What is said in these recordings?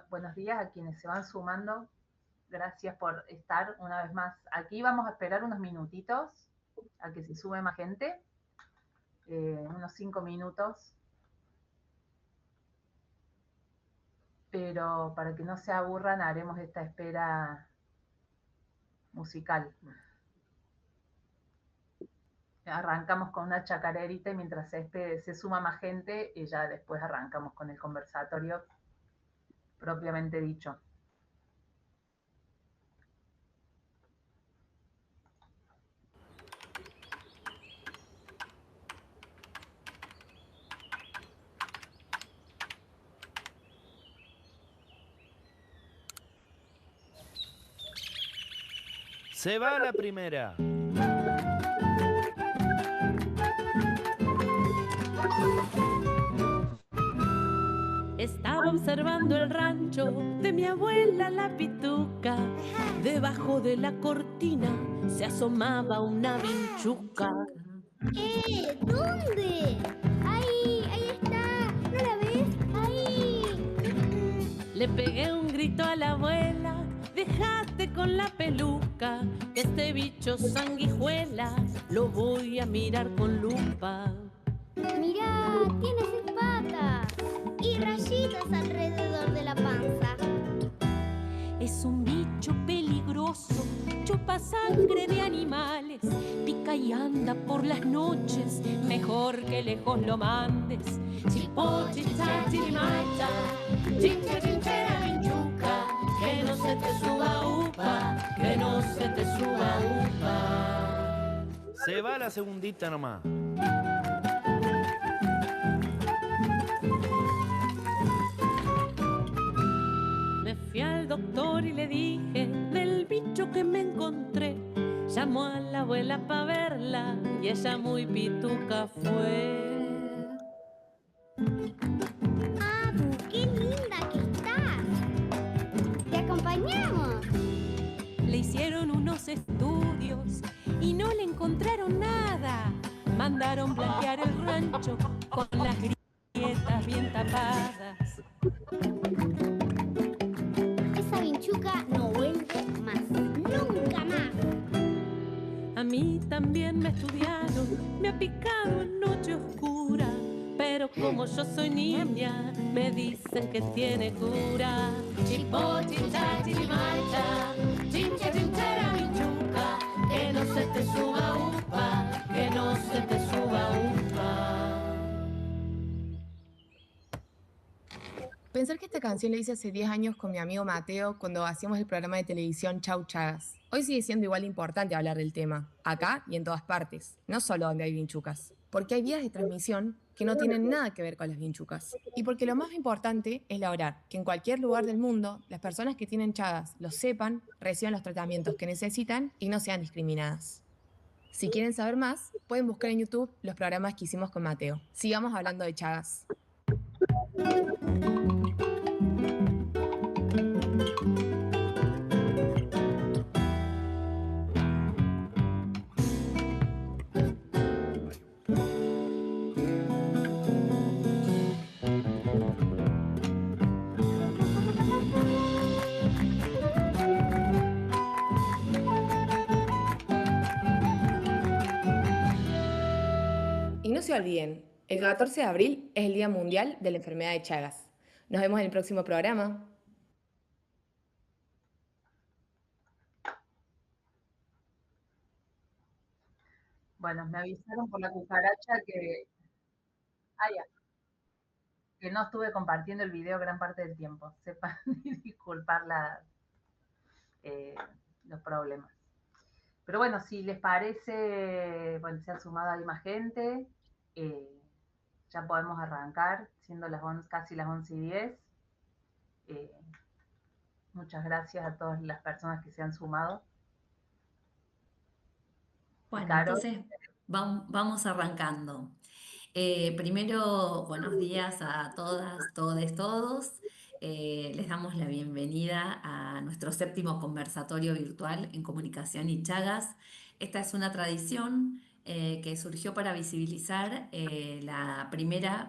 buenos días a quienes se van sumando. Gracias por estar una vez más aquí. Vamos a esperar unos minutitos a que se sume más gente, unos 5 minutos, pero para que no se aburran haremos esta espera musical. Arrancamos con una chacarerita y mientras se suma más gente, y ya después arrancamos con el conversatorio propiamente dicho. Se va la primera. Estaba observando el rancho de mi abuela la pituca. Debajo de la cortina se asomaba una vinchuca. ¿Dónde? Ahí está. ¿No la ves? Ahí. Le pegué un grito a la abuela. Dejate con la peluca, que este bicho sanguijuela lo voy a mirar con lupa. Mirá, tiene 6 patas y rayitas alrededor de la panza. Es un bicho peligroso, chupa sangre de animales, pica y anda por las noches, mejor que lejos lo mandes. Chipochicha, chirimacha, chincha, chinchera, vinchuca, que no se te suba upa, que no se te suba upa. Se va la segundita nomás. Me fui al doctor y le dije del bicho que me encontré. Llamó a la abuela pa' verla y ella muy pituca fue. Abu, qué linda que estás. Te acompañamos. Le hicieron unos estudios y no le encontraron nada. Mandaron blanquear el rancho con las grietas bien tapadas. Esa vinchuca no vuelve más. Nunca más. A mí también me estudiaron, me ha picado en noche oscura, pero como yo soy niña, me dicen que tiene cura. Chipochicha, chirimacha, chincha, chinchera, vinchuca, que no se te suba upa, que no se te suba upa. Pensar que esta canción la hice hace 10 años con mi amigo Mateo cuando hacíamos el programa de televisión Chau Chagas. Hoy sigue siendo igual importante hablar del tema, acá y en todas partes, no solo donde hay vinchucas. Porque hay vías de transmisión que no tienen nada que ver con las vinchucas. Y porque lo más importante es lograr que en cualquier lugar del mundo las personas que tienen chagas lo sepan, reciban los tratamientos que necesitan y no sean discriminadas. Si quieren saber más, pueden buscar en YouTube los programas que hicimos con Mateo. Sigamos hablando de chagas. Y no se olviden, el 14 de abril es el Día Mundial de la Enfermedad de Chagas. Nos vemos en el próximo programa. Bueno, me avisaron por la cucaracha ya, que no estuve compartiendo el video gran parte del tiempo. Sepan disculpar eh, los problemas. Pero bueno, si les parece, bueno, se ha sumado ahí más gente, ya podemos arrancar, siendo las 11, casi las 11:10. Eh, muchas gracias a todas las personas que se han sumado. Bueno, Caro. entonces vamos arrancando. Primero, buenos días a todas, todes, todos. Les damos la bienvenida a nuestro séptimo conversatorio virtual en comunicación y Chagas. Esta es una tradición que surgió para visibilizar la primera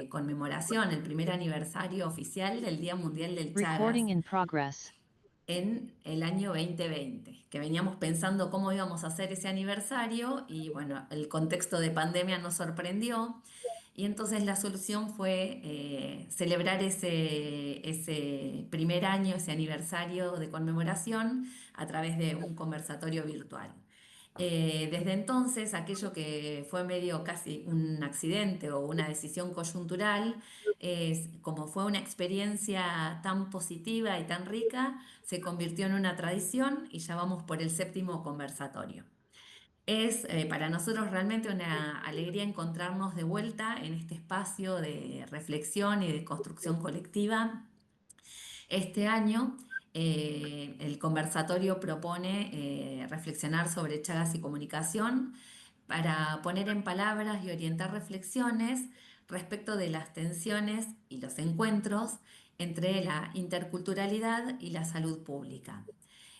conmemoración, el primer aniversario oficial del Día Mundial del Chagas Recording in progress. en el año 2020, que veníamos pensando cómo íbamos a hacer ese aniversario y bueno, el contexto de pandemia nos sorprendió y entonces la solución fue celebrar ese primer año, ese aniversario de conmemoración a través de un conversatorio virtual. Desde entonces, aquello que fue medio casi un accidente o una decisión coyuntural, como fue una experiencia tan positiva y tan rica, se convirtió en una tradición y ya vamos por el 7º conversatorio. Es para nosotros realmente una alegría encontrarnos de vuelta en este espacio de reflexión y de construcción colectiva. Este año el conversatorio propone reflexionar sobre Chagas y comunicación para poner en palabras y orientar reflexiones respecto de las tensiones y los encuentros entre la interculturalidad y la salud pública.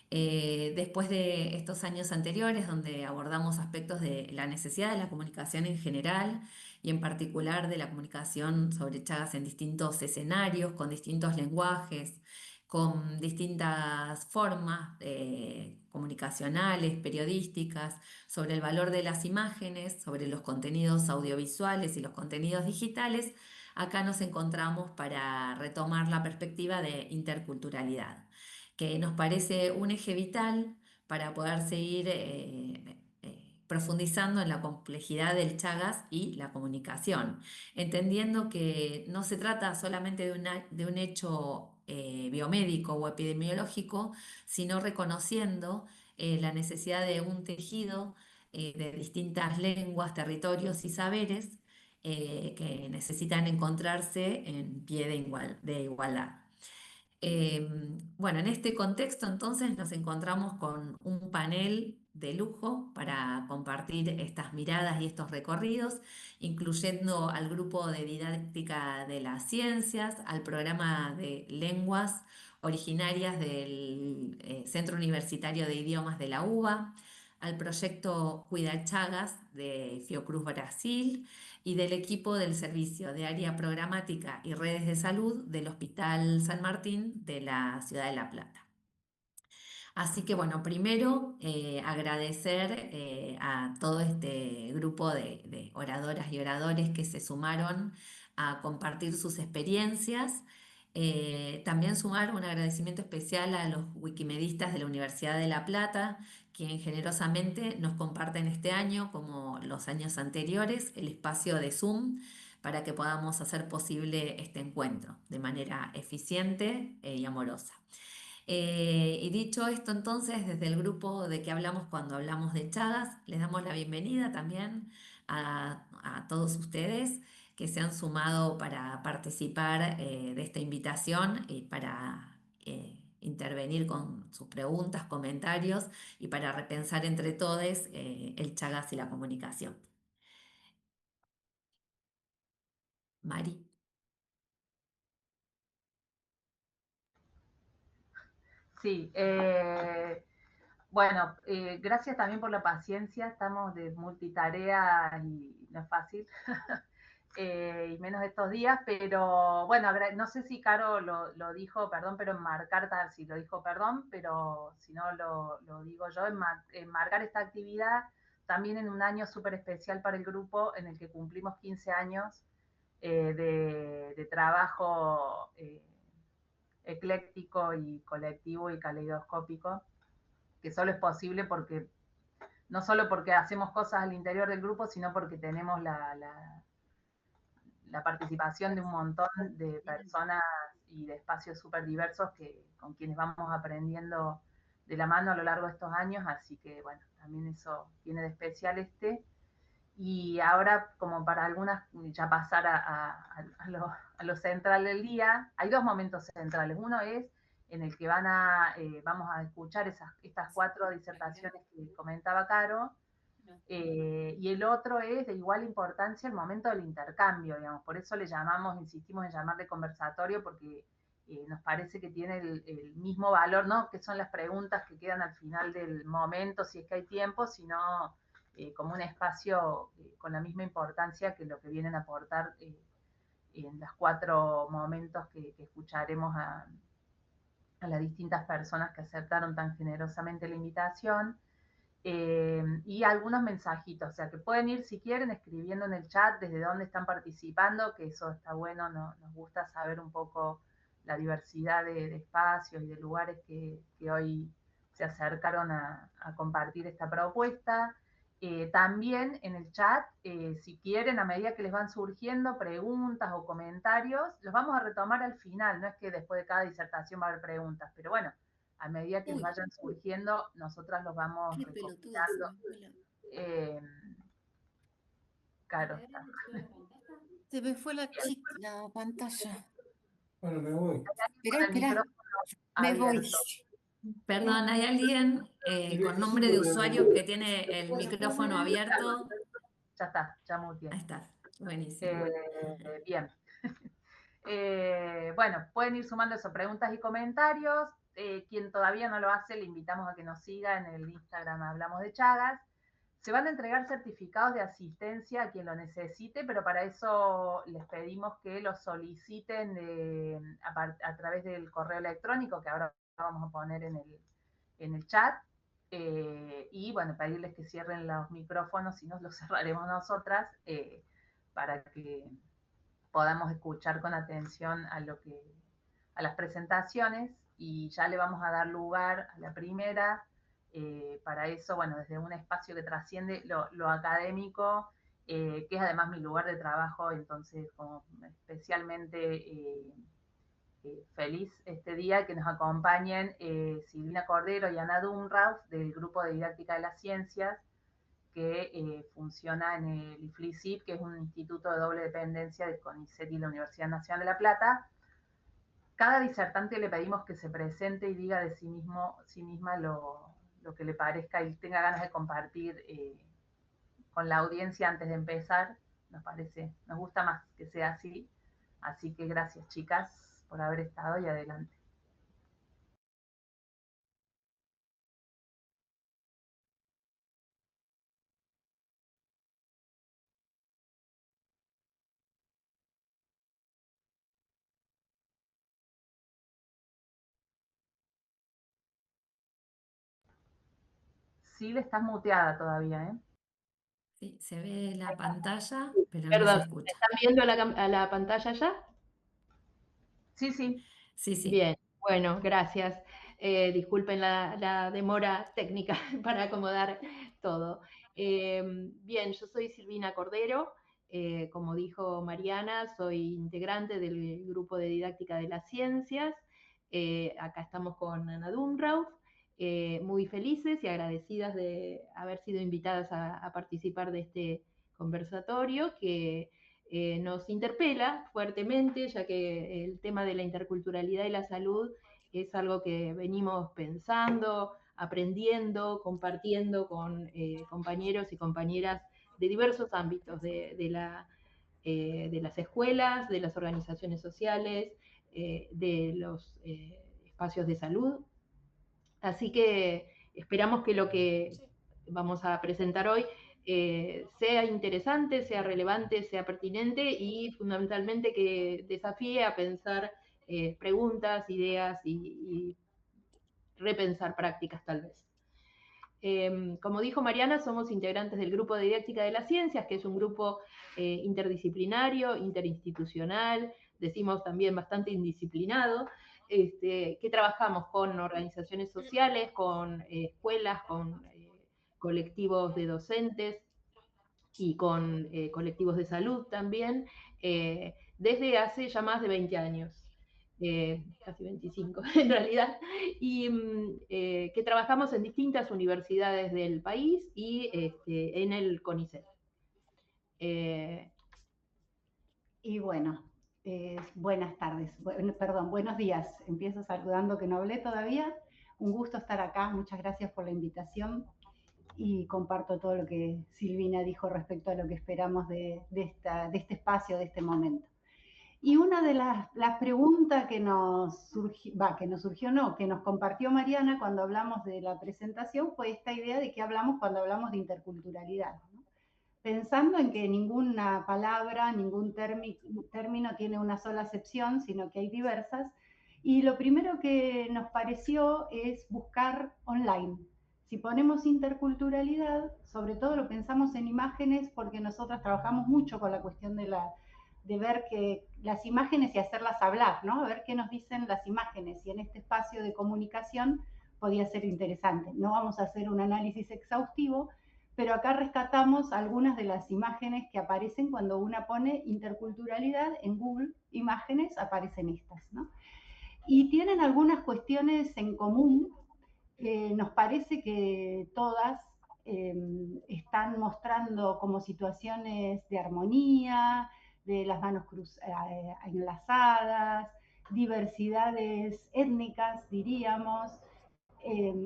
Después de estos años anteriores, donde abordamos aspectos de la necesidad de la comunicación en general y en particular de la comunicación sobre Chagas en distintos escenarios, con distintos lenguajes, con distintas formas comunicacionales, periodísticas, sobre el valor de las imágenes, sobre los contenidos audiovisuales y los contenidos digitales, acá nos encontramos para retomar la perspectiva de interculturalidad, que nos parece un eje vital para poder seguir profundizando en la complejidad del Chagas y la comunicación, entendiendo que no se trata solamente de un hecho biomédico o epidemiológico, sino reconociendo la necesidad de un tejido de distintas lenguas, territorios y saberes que necesitan encontrarse en pie de igualdad. Bueno, en este contexto entonces nos encontramos con un panel de lujo para compartir estas miradas y estos recorridos, incluyendo al grupo de didáctica de las ciencias, al programa de lenguas originarias del Centro Universitario de Idiomas de la UBA, al proyecto Cuida Chagas de Fiocruz Brasil, y del equipo del Servicio de Área Programática y Redes de Salud del Hospital San Martín de la Ciudad de La Plata. Así que bueno, primero agradecer a todo este grupo de oradoras y oradores que se sumaron a compartir sus experiencias. También sumar un agradecimiento especial a los wikimedistas de la Universidad de La Plata, quien generosamente nos comparten este año, como los años anteriores, el espacio de Zoom para que podamos hacer posible este encuentro de manera eficiente y amorosa. Y dicho esto, entonces, desde el grupo de que hablamos cuando hablamos de Chagas, les damos la bienvenida también a todos ustedes que se han sumado para participar de esta invitación y para intervenir con sus preguntas, comentarios y para repensar entre todos el Chagas y la comunicación. Mari. Sí, bueno, gracias también por la paciencia, estamos de multitarea y no es fácil, y menos estos días, pero bueno, no sé si Caro lo dijo, perdón, pero enmarcar, si lo dijo, perdón, pero si no lo digo yo, enmarcar esta actividad también en un año súper especial para el grupo en el que cumplimos 15 años de trabajo ecléctico y colectivo y caleidoscópico, que solo es posible porque, no solo porque hacemos cosas al interior del grupo, sino porque tenemos la participación de un montón de personas y de espacios súper diversos con quienes vamos aprendiendo de la mano a lo largo de estos años, así que bueno, también eso tiene de especial Y ahora, como para algunas, ya pasar a lo central del día, hay dos momentos centrales. Uno es en el que vamos a escuchar estas 4 disertaciones que comentaba Caro, y el otro es de igual importancia el momento del intercambio, digamos. Por eso insistimos en llamarle conversatorio, porque nos parece que tiene el mismo valor, ¿no? Que son las preguntas que quedan al final del momento, si es que hay tiempo, sino como un espacio con la misma importancia que lo que vienen a aportar en los 4 momentos que escucharemos a las distintas personas que aceptaron tan generosamente la invitación. Y algunos mensajitos, o sea, que pueden ir si quieren escribiendo en el chat desde dónde están participando, que eso está bueno, nos gusta saber un poco la diversidad de espacios y de lugares que hoy se acercaron a compartir esta propuesta. También en el chat, si quieren, a medida que les van surgiendo preguntas o comentarios, los vamos a retomar al final, no es que después de cada disertación va a haber preguntas, pero bueno, a medida que vayan surgiendo, nosotras los vamos recopilando. Claro, está. Se me fue la pantalla. Bueno, me voy. Espera. Me voy. Perdón, ¿hay alguien con nombre de usuario que tiene el micrófono abierto? Ya está, ya muteé. Ahí está, buenísimo. Bien. Bueno, pueden ir sumando eso, preguntas y comentarios. Quien todavía no lo hace, le invitamos a que nos siga en el Instagram Hablamos de Chagas. Se van a entregar certificados de asistencia a quien lo necesite, pero para eso les pedimos que los soliciten a través del correo electrónico que ahora vamos a poner en el chat. Y bueno, pedirles que cierren los micrófonos, si no los cerraremos nosotras, para que podamos escuchar con atención a las presentaciones, y ya le vamos a dar lugar a la primera. Para eso, bueno, desde un espacio que trasciende lo académico, que es además mi lugar de trabajo, entonces como especialmente feliz este día que nos acompañen Silvina Cordero y Ana Dumrauf del Grupo de Didáctica de las Ciencias, que funciona en el IFLICIP, que es un instituto de doble dependencia del CONICET y la Universidad Nacional de La Plata. Cada disertante le pedimos que se presente y diga de sí misma lo que le parezca y tenga ganas de compartir con la audiencia antes de empezar. Nos gusta más que sea así. Así que gracias, chicas, por haber estado, y adelante. Sí, estás muteada todavía, ¿eh? Sí, se ve la pantalla, pero no se Perdón, escucha. ¿están viendo a la pantalla ya? Sí, sí. Sí, sí. Bien, bueno, gracias. Disculpen la demora técnica para acomodar todo. Bien, yo soy Silvina Cordero. Como dijo Mariana, soy integrante del Grupo de Didáctica de las Ciencias. Acá estamos con Ana Dumrauf, muy felices y agradecidas de haber sido invitadas a participar de este conversatorio que nos interpela fuertemente, ya que el tema de la interculturalidad y la salud es algo que venimos pensando, aprendiendo, compartiendo con compañeros y compañeras de diversos ámbitos, de las escuelas, de las organizaciones sociales, de los espacios de salud. Así que esperamos que lo que vamos a presentar hoy sea interesante, sea relevante, sea pertinente y fundamentalmente que desafíe a pensar preguntas, ideas y repensar prácticas tal vez. Como dijo Mariana, somos integrantes del Grupo de Didáctica de las Ciencias, que es un grupo interdisciplinario, interinstitucional, decimos también bastante indisciplinado, que trabajamos con organizaciones sociales, con escuelas, con colectivos de docentes y con colectivos de salud también, desde hace ya más de 20 años. Casi 25 en realidad, y que trabajamos en distintas universidades del país y en el CONICET. Y bueno, buenas tardes, buenos días. Empiezo saludando que no hablé todavía. Un gusto estar acá, muchas gracias por la invitación y comparto todo lo que Silvina dijo respecto a lo que esperamos de este espacio, de este momento. Y una de las preguntas que nos compartió Mariana cuando hablamos de la presentación fue esta idea de qué hablamos cuando hablamos de interculturalidad, ¿no? Pensando en que ninguna palabra, ningún término tiene una sola acepción, sino que hay diversas. Y lo primero que nos pareció es buscar online. Si ponemos interculturalidad, sobre todo lo pensamos en imágenes porque nosotras trabajamos mucho con la cuestión de ver que las imágenes y hacerlas hablar, ¿no? A ver qué nos dicen las imágenes. Y en este espacio de comunicación podía ser interesante. No vamos a hacer un análisis exhaustivo, pero acá rescatamos algunas de las imágenes que aparecen cuando una pone interculturalidad en Google Imágenes, aparecen estas, ¿no? Y tienen algunas cuestiones en común. Nos parece que todas están mostrando como situaciones de armonía, de las manos enlazadas, diversidades étnicas, diríamos.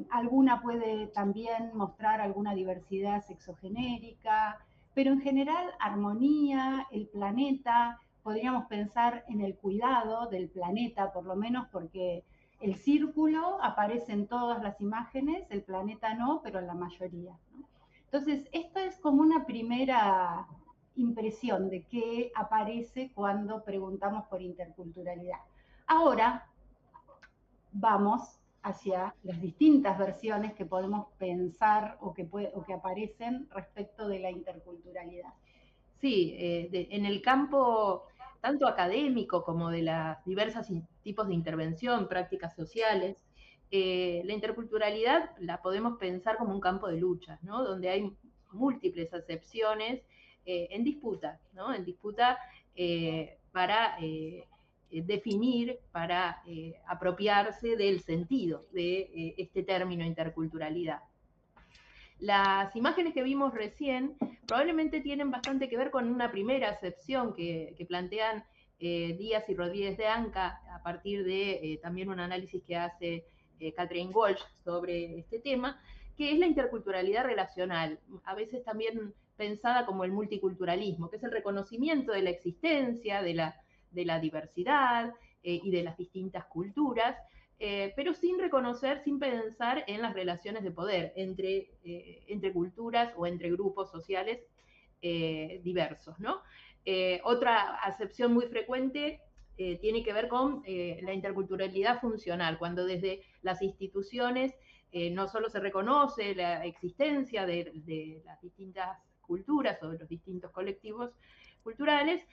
Alguna puede también mostrar alguna diversidad sexogenérica, pero en general armonía, el planeta, podríamos pensar en el cuidado del planeta, por lo menos porque el círculo aparece en todas las imágenes, el planeta no, pero en la mayoría, ¿no? Entonces, esto es como una primera impresión de qué aparece cuando preguntamos por interculturalidad. Ahora vamos hacia las distintas versiones que podemos pensar o que aparecen respecto de la interculturalidad. Sí, en el campo tanto académico como de los diversos tipos de intervención, prácticas sociales, la interculturalidad la podemos pensar como un campo de lucha, ¿no? Donde hay múltiples acepciones en disputa, ¿no? En disputa para definir, para apropiarse del sentido de este término interculturalidad. Las imágenes que vimos recién probablemente tienen bastante que ver con una primera acepción que plantean Díaz y Rodríguez de Anca a partir de también un análisis que hace Catherine Walsh sobre este tema, que es la interculturalidad relacional, a veces también pensada como el multiculturalismo, que es el reconocimiento de la existencia, de la diversidad y de las distintas culturas, pero sin reconocer, sin pensar en las relaciones de poder entre culturas o entre grupos sociales diversos, ¿no? Otra acepción muy frecuente tiene que ver con la interculturalidad funcional, cuando desde las instituciones no solo se reconoce la existencia de las distintas culturas o de los distintos colectivos culturales,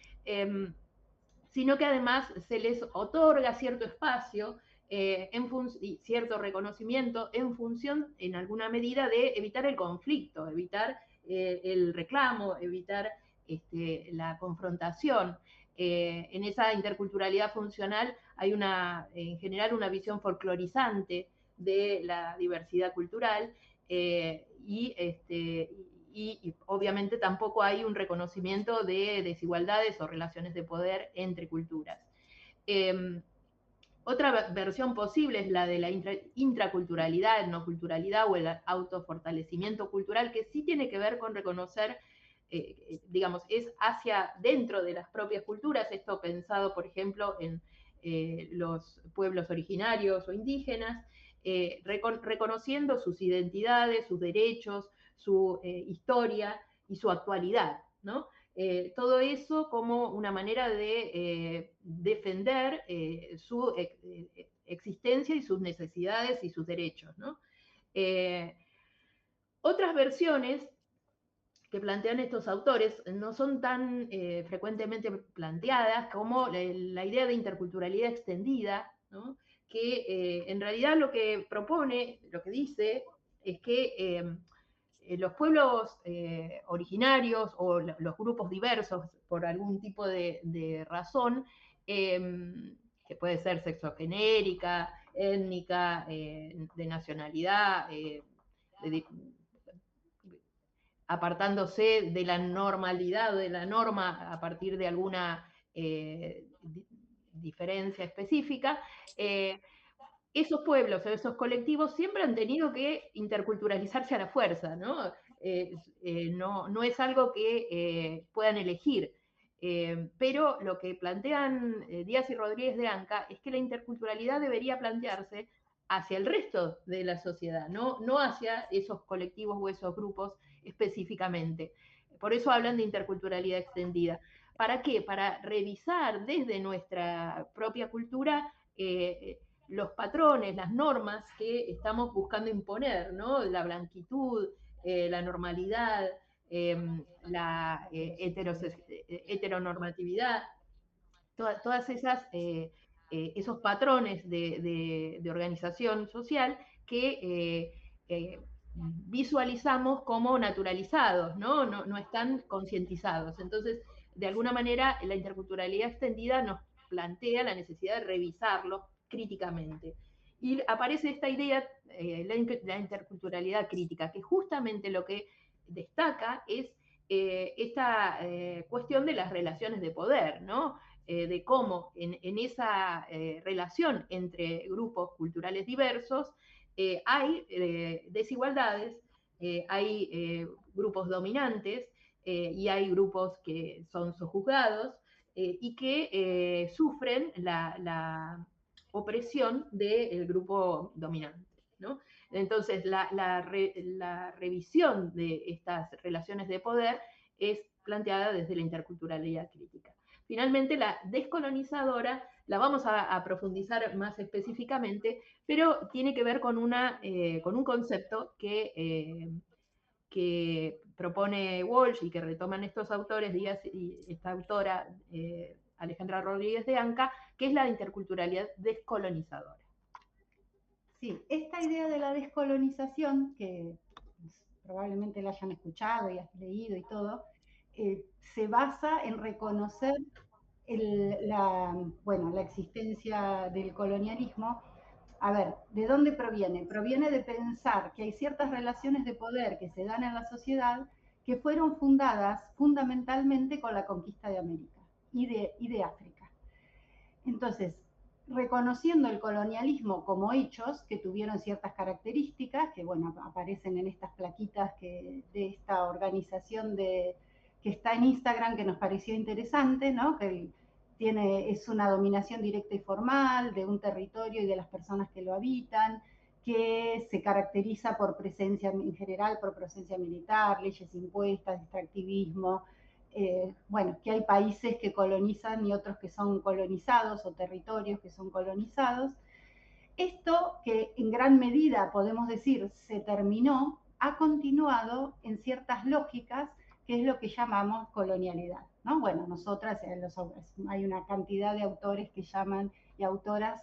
sino que además se les otorga cierto espacio y cierto reconocimiento en función, en alguna medida, de evitar el conflicto, evitar el reclamo, evitar la confrontación. En esa interculturalidad funcional hay en general una visión folclorizante de la diversidad cultural y obviamente tampoco hay un reconocimiento de desigualdades o relaciones de poder entre culturas. Otra versión posible es la de la intraculturalidad, etnoculturalidad o el autofortalecimiento cultural, que sí tiene que ver con reconocer, digamos, es hacia dentro de las propias culturas, esto pensado, por ejemplo, en los pueblos originarios o indígenas, reconociendo sus identidades, sus derechos, su historia y su actualidad, ¿no? Todo eso como una manera de defender su existencia y sus necesidades y sus derechos, ¿no? Otras versiones que plantean estos autores no son tan frecuentemente planteadas como la idea de interculturalidad extendida, ¿no? Que en realidad lo que propone, lo que dice, es que los pueblos originarios o los grupos diversos por algún tipo de razón, que puede ser sexogenérica, étnica, de nacionalidad, apartándose de la normalidad, de la norma a partir de alguna diferencia específica, esos pueblos o esos colectivos siempre han tenido que interculturalizarse a la fuerza, ¿no? No es algo que puedan elegir. Pero lo que plantean Díaz y Rodríguez de Anca es que la interculturalidad debería plantearse hacia el resto de la sociedad, no hacia esos colectivos o esos grupos específicamente. Por eso hablan de interculturalidad extendida. ¿Para qué? Para revisar desde nuestra propia cultura los patrones, las normas que estamos buscando imponer, ¿no? La blanquitud, la normalidad, la heteronormatividad, todas esas, esos patrones de organización social que visualizamos como naturalizados, no están concientizados. Entonces, de alguna manera, la interculturalidad extendida nos plantea la necesidad de revisarlo críticamente. Y aparece esta idea, la interculturalidad crítica, que justamente lo que destaca es esta cuestión de las relaciones de poder, ¿no? De cómo en esa relación entre grupos culturales diversos hay desigualdades, hay grupos dominantes y hay grupos que son sojuzgados y que sufren la opresión del grupo dominante, ¿no? Entonces, la revisión de estas relaciones de poder es planteada desde la interculturalidad crítica. Finalmente, la descolonizadora la vamos a profundizar más específicamente, pero tiene que ver con un concepto que propone Walsh y que retoman estos autores, Díaz y esta autora, Alejandra Rodríguez de Anca, que es la interculturalidad descolonizadora. Sí, esta idea de la descolonización, que probablemente la hayan escuchado y has leído y todo, se basa en reconocer la existencia del colonialismo. A ver, ¿de dónde proviene? Proviene de pensar que hay ciertas relaciones de poder que se dan en la sociedad que fueron fundadas fundamentalmente con la conquista de América y de África. Entonces, reconociendo el colonialismo como hechos que tuvieron ciertas características, que bueno, aparecen en estas plaquitas de esta organización que está en Instagram, que nos pareció interesante, ¿no? Que es una dominación directa y formal de un territorio y de las personas que lo habitan, que se caracteriza por presencia, en general, por presencia militar, leyes impuestas, extractivismo, bueno, que hay países que colonizan y otros que son colonizados o territorios que son colonizados. Esto que en gran medida podemos decir se terminó, ha continuado en ciertas lógicas que es lo que llamamos colonialidad, ¿no? Bueno, nosotras, hay una cantidad de autores que llaman y autoras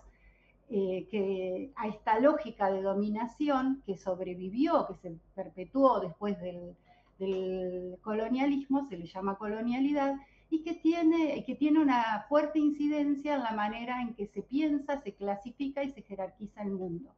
que a esta lógica de dominación que sobrevivió, que se perpetuó después del colonialismo, se le llama colonialidad, y que tiene una fuerte incidencia en la manera en que se piensa, se clasifica y se jerarquiza el mundo.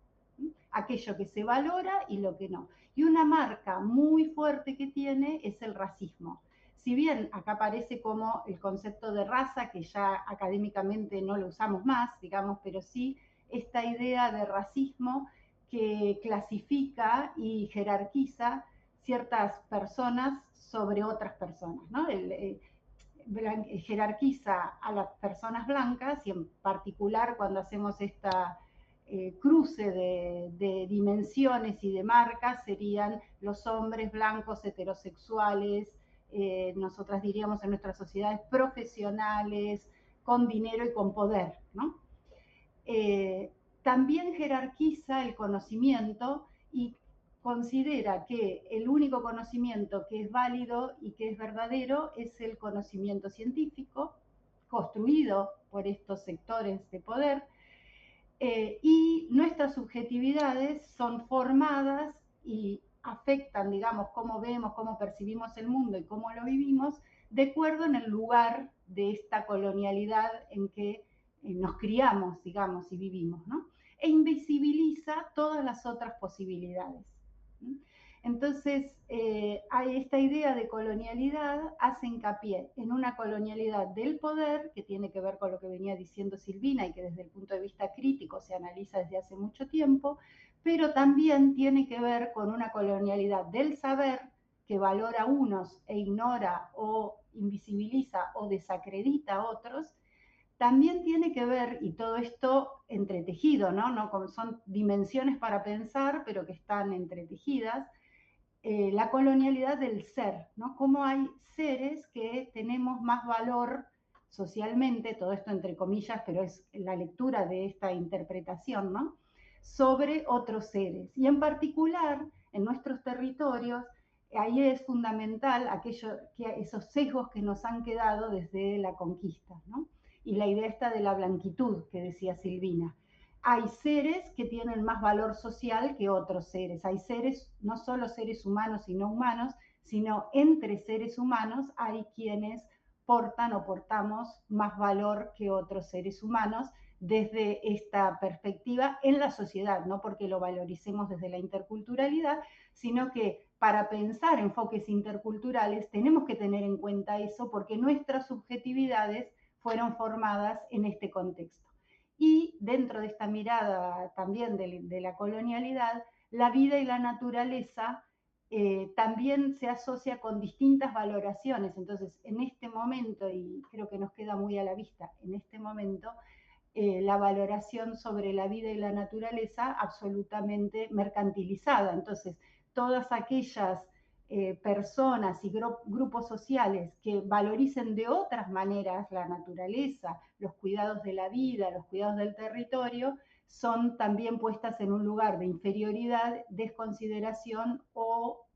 Aquello que se valora y lo que no. Y una marca muy fuerte que tiene es el racismo. Si bien acá aparece como el concepto de raza, que ya académicamente no lo usamos más, digamos, pero sí esta idea de racismo que clasifica y jerarquiza ciertas personas sobre otras personas, ¿no? Jerarquiza a las personas blancas y en particular cuando hacemos esta cruce de dimensiones y de marcas serían los hombres blancos heterosexuales, nosotras diríamos en nuestras sociedades profesionales, con dinero y con poder, ¿no? También jerarquiza el conocimiento y considera que el único conocimiento que es válido y que es verdadero es el conocimiento científico construido por estos sectores de poder, y nuestras subjetividades son formadas y afectan, digamos, cómo vemos, cómo percibimos el mundo y cómo lo vivimos, de acuerdo en el lugar de esta colonialidad en que nos criamos, digamos, y vivimos, ¿no? E invisibiliza todas las otras posibilidades. Entonces, esta idea de colonialidad hace hincapié en una colonialidad del poder, que tiene que ver con lo que venía diciendo Silvina y que desde el punto de vista crítico se analiza desde hace mucho tiempo, pero también tiene que ver con una colonialidad del saber, que valora unos e ignora o invisibiliza o desacredita a otros, también tiene que ver, y todo esto entretejido, ¿no? Son dimensiones para pensar, pero que están entretejidas, la colonialidad del ser, ¿no? Cómo hay seres que tenemos más valor socialmente, todo esto entre comillas, pero es la lectura de esta interpretación, ¿no? Sobre otros seres. Y en particular, en nuestros territorios, ahí es fundamental esos sesgos que nos han quedado desde la conquista, ¿no? Y la idea esta de la blanquitud que decía Silvina. Hay seres que tienen más valor social que otros seres. Hay seres, no solo seres humanos y no humanos, sino entre seres humanos hay quienes portan o portamos más valor que otros seres humanos desde esta perspectiva en la sociedad, no porque lo valoricemos desde la interculturalidad, sino que para pensar enfoques interculturales tenemos que tener en cuenta eso porque nuestras subjetividades fueron formadas en este contexto. Y dentro de esta mirada también de la colonialidad, la vida y la naturaleza también se asocia con distintas valoraciones. Entonces, en este momento, y creo que nos queda muy a la vista, en este momento, la valoración sobre la vida y la naturaleza absolutamente mercantilizada. Entonces, todas aquellas personas y grupos sociales que valoricen de otras maneras la naturaleza, los cuidados de la vida, los cuidados del territorio, son también puestas en un lugar de inferioridad, desconsideración o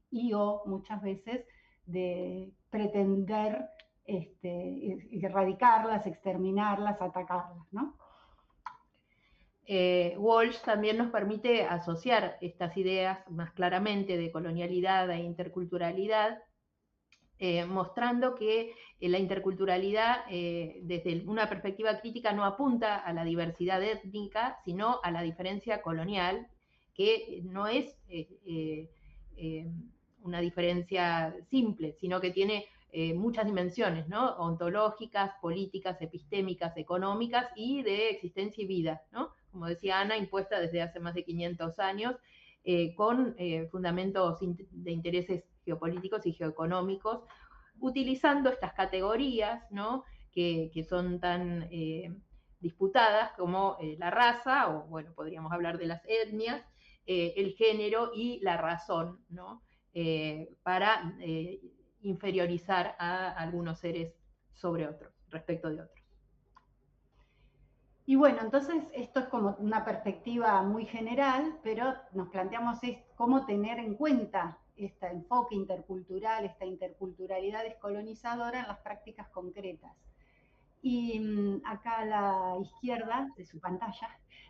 muchas veces de pretender erradicarlas, exterminarlas, atacarlas, ¿no? Walsh también nos permite asociar estas ideas más claramente de colonialidad e interculturalidad, mostrando que la interculturalidad desde una perspectiva crítica no apunta a la diversidad étnica, sino a la diferencia colonial, que no es una diferencia simple, sino que tiene muchas dimensiones, ¿no? Ontológicas, políticas, epistémicas, económicas y de existencia y vida, ¿no? Como decía Ana, impuesta desde hace más de 500 años, con fundamentos de intereses geopolíticos y geoeconómicos, utilizando estas categorías, ¿no? que son tan disputadas como la raza, o bueno, podríamos hablar de las etnias, el género y la razón, ¿no? Para inferiorizar a algunos seres sobre otros, respecto de otros. Y bueno, entonces esto es como una perspectiva muy general, pero nos planteamos cómo tener en cuenta este enfoque intercultural, esta interculturalidad descolonizadora en las prácticas concretas. Y acá a la izquierda de su pantalla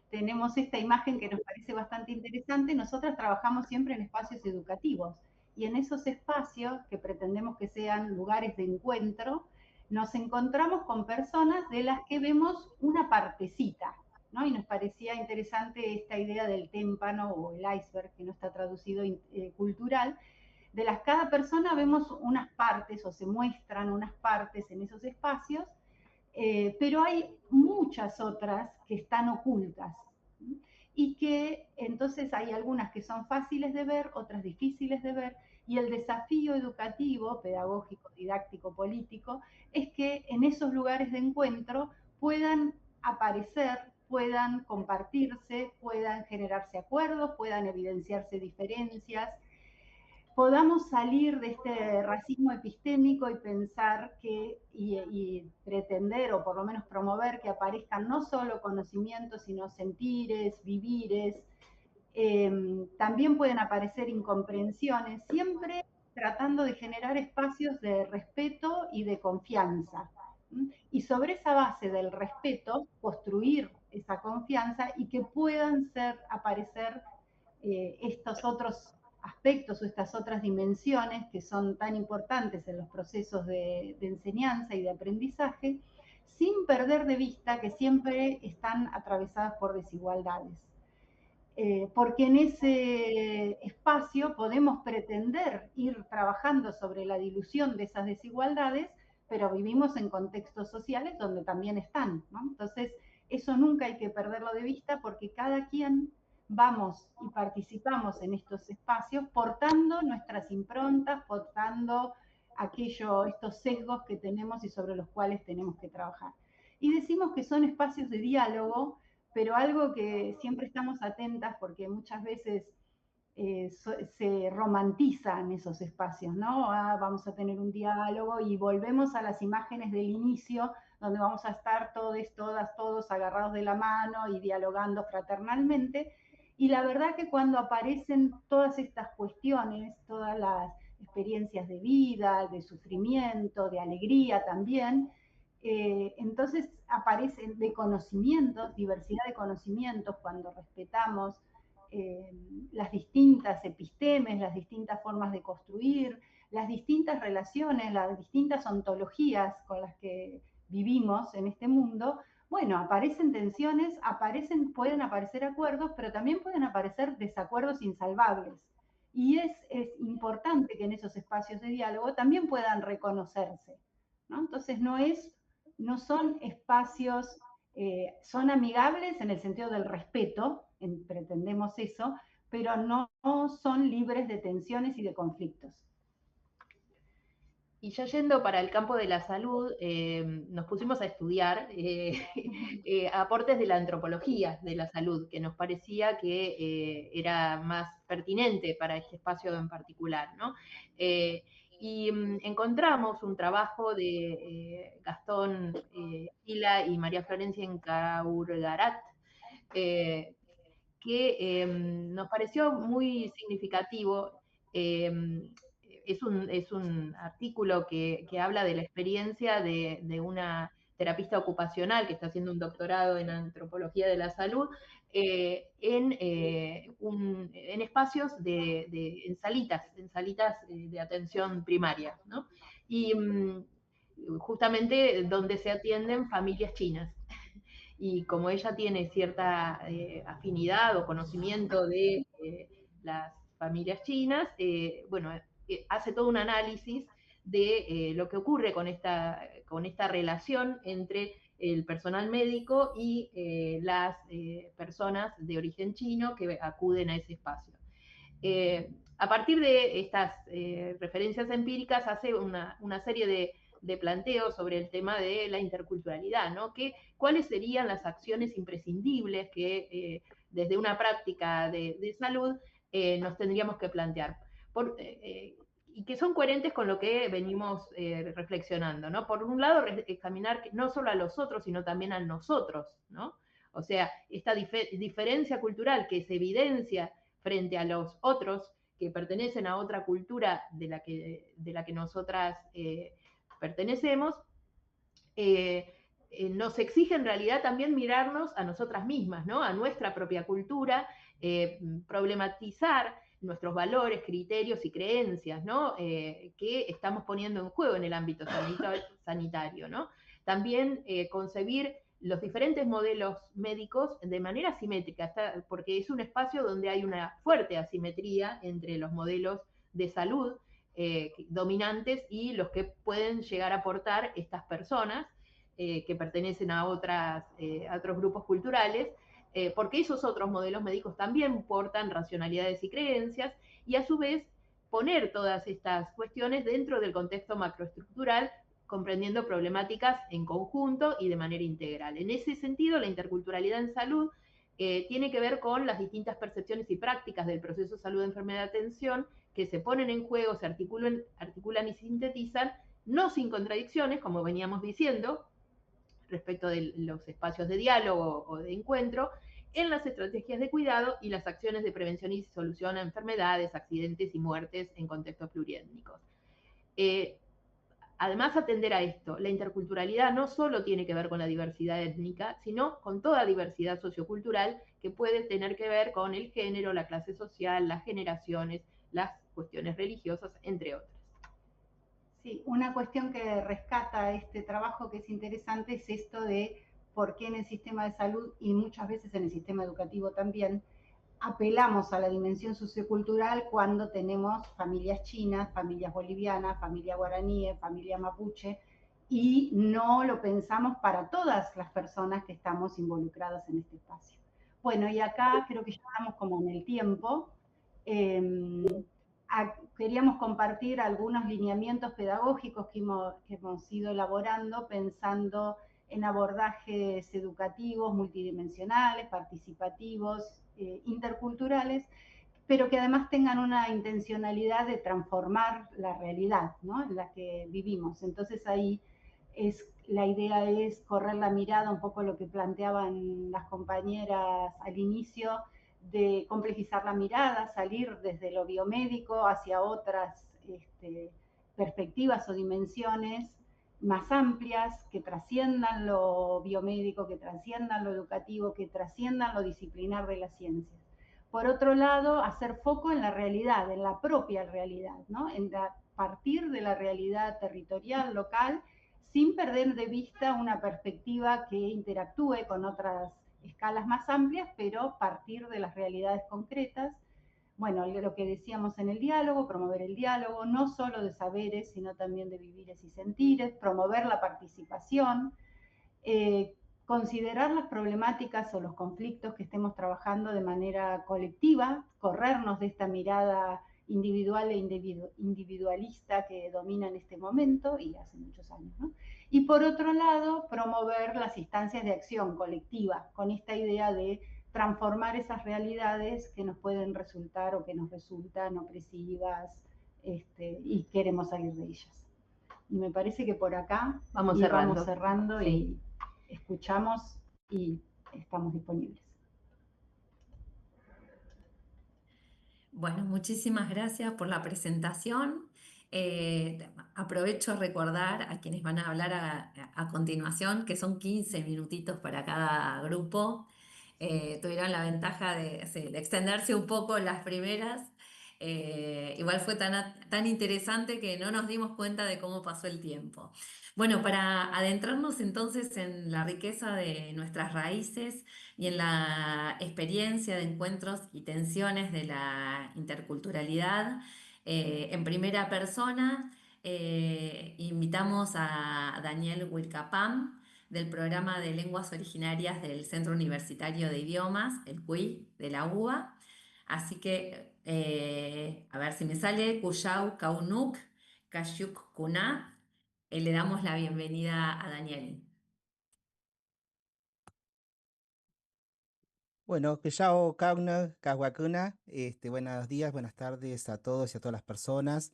tenemos esta imagen que nos parece bastante interesante. Nosotras trabajamos siempre en espacios educativos y en esos espacios que pretendemos que sean lugares de encuentro, nos encontramos con personas de las que vemos una partecita, ¿no? Y nos parecía interesante esta idea del témpano o el iceberg, que no está traducido cultural, de las cada persona vemos unas partes o se muestran unas partes en esos espacios, pero hay muchas otras que están ocultas y que entonces hay algunas que son fáciles de ver, otras difíciles de ver, y el desafío educativo, pedagógico, didáctico, político, es que en esos lugares de encuentro puedan aparecer, puedan compartirse, puedan generarse acuerdos, puedan evidenciarse diferencias, podamos salir de este racismo epistémico y pensar que, y pretender, o por lo menos promover que aparezcan no solo conocimientos, sino sentires, vivires, también pueden aparecer incomprensiones, siempre tratando de generar espacios de respeto y de confianza. Y sobre esa base del respeto, construir esa confianza y que puedan aparecer estos otros aspectos o estas otras dimensiones que son tan importantes en los procesos de enseñanza y de aprendizaje, sin perder de vista que siempre están atravesadas por desigualdades. Porque en ese espacio podemos pretender ir trabajando sobre la dilución de esas desigualdades, pero vivimos en contextos sociales donde también están, ¿no? Entonces, eso nunca hay que perderlo de vista porque cada quien vamos y participamos en estos espacios portando nuestras improntas, portando estos sesgos que tenemos y sobre los cuales tenemos que trabajar. Y decimos que son espacios de diálogo, pero algo que siempre estamos atentas porque muchas veces se romantizan esos espacios, ¿no? Vamos a tener un diálogo y volvemos a las imágenes del inicio, donde vamos a estar todos agarrados de la mano y dialogando fraternalmente. Y la verdad que cuando aparecen todas estas cuestiones, todas las experiencias de vida, de sufrimiento, de alegría también, entonces aparecen de conocimientos, diversidad de conocimientos, cuando respetamos las distintas epistemes, las distintas formas de construir, las distintas relaciones, las distintas ontologías con las que vivimos en este mundo. Bueno, aparecen tensiones, pueden aparecer acuerdos, pero también pueden aparecer desacuerdos insalvables. Y es importante que en esos espacios de diálogo también puedan reconocerse, ¿no? Entonces no son espacios, son amigables en el sentido del respeto, pretendemos eso, pero no son libres de tensiones y de conflictos. Y ya yendo para el campo de la salud, nos pusimos a estudiar aportes de la antropología de la salud, que nos parecía que era más pertinente para este espacio en particular, ¿no? Y encontramos un trabajo de Gastón Gila y María Florencia Encaurgarat, que nos pareció muy significativo. Es un artículo que habla de la experiencia de una terapista ocupacional que está haciendo un doctorado en antropología de la salud en espacios en salitas de atención primaria, ¿no? Y justamente donde se atienden familias chinas. Y como ella tiene cierta afinidad o conocimiento de las familias chinas, bueno, hace todo un análisis de lo que ocurre con esta relación entre el personal médico y las personas de origen chino que acuden a ese espacio. A partir de estas referencias empíricas hace una serie de planteos sobre el tema de la interculturalidad, ¿no? ¿Cuáles serían las acciones imprescindibles que desde una práctica de salud nos tendríamos que plantear? Y que son coherentes con lo que venimos reflexionando, ¿no? Por un lado, examinar no solo a los otros, sino también a nosotros, ¿no? O sea, esta diferencia cultural que se evidencia frente a los otros que pertenecen a otra cultura de la que nosotras pertenecemos, nos exige en realidad también mirarnos a nosotras mismas, ¿no? A nuestra propia cultura, problematizar nuestros valores, criterios y creencias, ¿no? Que estamos poniendo en juego en el ámbito sanitario, ¿no? También concebir los diferentes modelos médicos de manera simétrica, porque es un espacio donde hay una fuerte asimetría entre los modelos de salud dominantes y los que pueden llegar a aportar estas personas que pertenecen a otros grupos culturales, porque esos otros modelos médicos también portan racionalidades y creencias, y a su vez poner todas estas cuestiones dentro del contexto macroestructural, comprendiendo problemáticas en conjunto y de manera integral. En ese sentido, la interculturalidad en salud tiene que ver con las distintas percepciones y prácticas del proceso salud-enfermedad-atención que se ponen en juego, se articulan y sintetizan, no sin contradicciones, como veníamos diciendo, respecto de los espacios de diálogo o de encuentro, en las estrategias de cuidado y las acciones de prevención y solución a enfermedades, accidentes y muertes en contextos pluriétnicos. Además, atender a esto, la interculturalidad no solo tiene que ver con la diversidad étnica, sino con toda diversidad sociocultural que puede tener que ver con el género, la clase social, las generaciones, las cuestiones religiosas, entre otras. Sí, una cuestión que rescata este trabajo que es interesante es esto de por qué en el sistema de salud y muchas veces en el sistema educativo también apelamos a la dimensión sociocultural cuando tenemos familias chinas, familias bolivianas, familia guaraní, familia mapuche, y no lo pensamos para todas las personas que estamos involucradas en este espacio. Bueno, y acá creo que ya estamos como en el tiempo. queríamos compartir algunos lineamientos pedagógicos que hemos ido elaborando pensando en abordajes educativos multidimensionales, participativos, interculturales, pero que además tengan una intencionalidad de transformar la realidad, ¿no?, en la que vivimos. Entonces ahí la idea es correr la mirada, un poco lo que planteaban las compañeras al inicio, de complejizar la mirada, salir desde lo biomédico hacia otras perspectivas o dimensiones más amplias, que trasciendan lo biomédico, que trasciendan lo educativo, que trasciendan lo disciplinar de las ciencias. Por otro lado, hacer foco en la realidad, en la propia realidad, ¿no?, partir de la realidad territorial, local, sin perder de vista una perspectiva que interactúe con otras escalas más amplias, pero partir de las realidades concretas. Bueno, lo que decíamos en el diálogo, promover el diálogo, no solo de saberes, sino también de vivires y sentires, promover la participación, considerar las problemáticas o los conflictos que estemos trabajando de manera colectiva, corrernos de esta mirada individual e individualista que domina en este momento y hace muchos años, ¿no? Y por otro lado, promover las instancias de acción colectiva, con esta idea de transformar esas realidades que nos pueden resultar o que nos resultan opresivas, y queremos salir de ellas. Y me parece que por acá vamos cerrando sí. Y escuchamos y estamos disponibles. Bueno, muchísimas gracias por la presentación. Aprovecho a recordar a quienes van a hablar a continuación que son 15 minutitos para cada grupo. Tuvieron la ventaja de extenderse un poco las primeras. Igual fue tan interesante que no nos dimos cuenta de cómo pasó el tiempo. Bueno, para adentrarnos entonces en la riqueza de nuestras raíces y en la experiencia de encuentros y tensiones de la interculturalidad, en primera persona, invitamos a Daniel Wilcapam del programa de lenguas originarias del Centro Universitario de Idiomas, el CUI, de la UBA. Así que, a ver si me sale, Cuyau Kaunuk, Kashuk Kuna. Le damos la bienvenida a Daniel. Bueno, que yao kauna, kawakuna, buenos días, buenas tardes a todos y a todas las personas.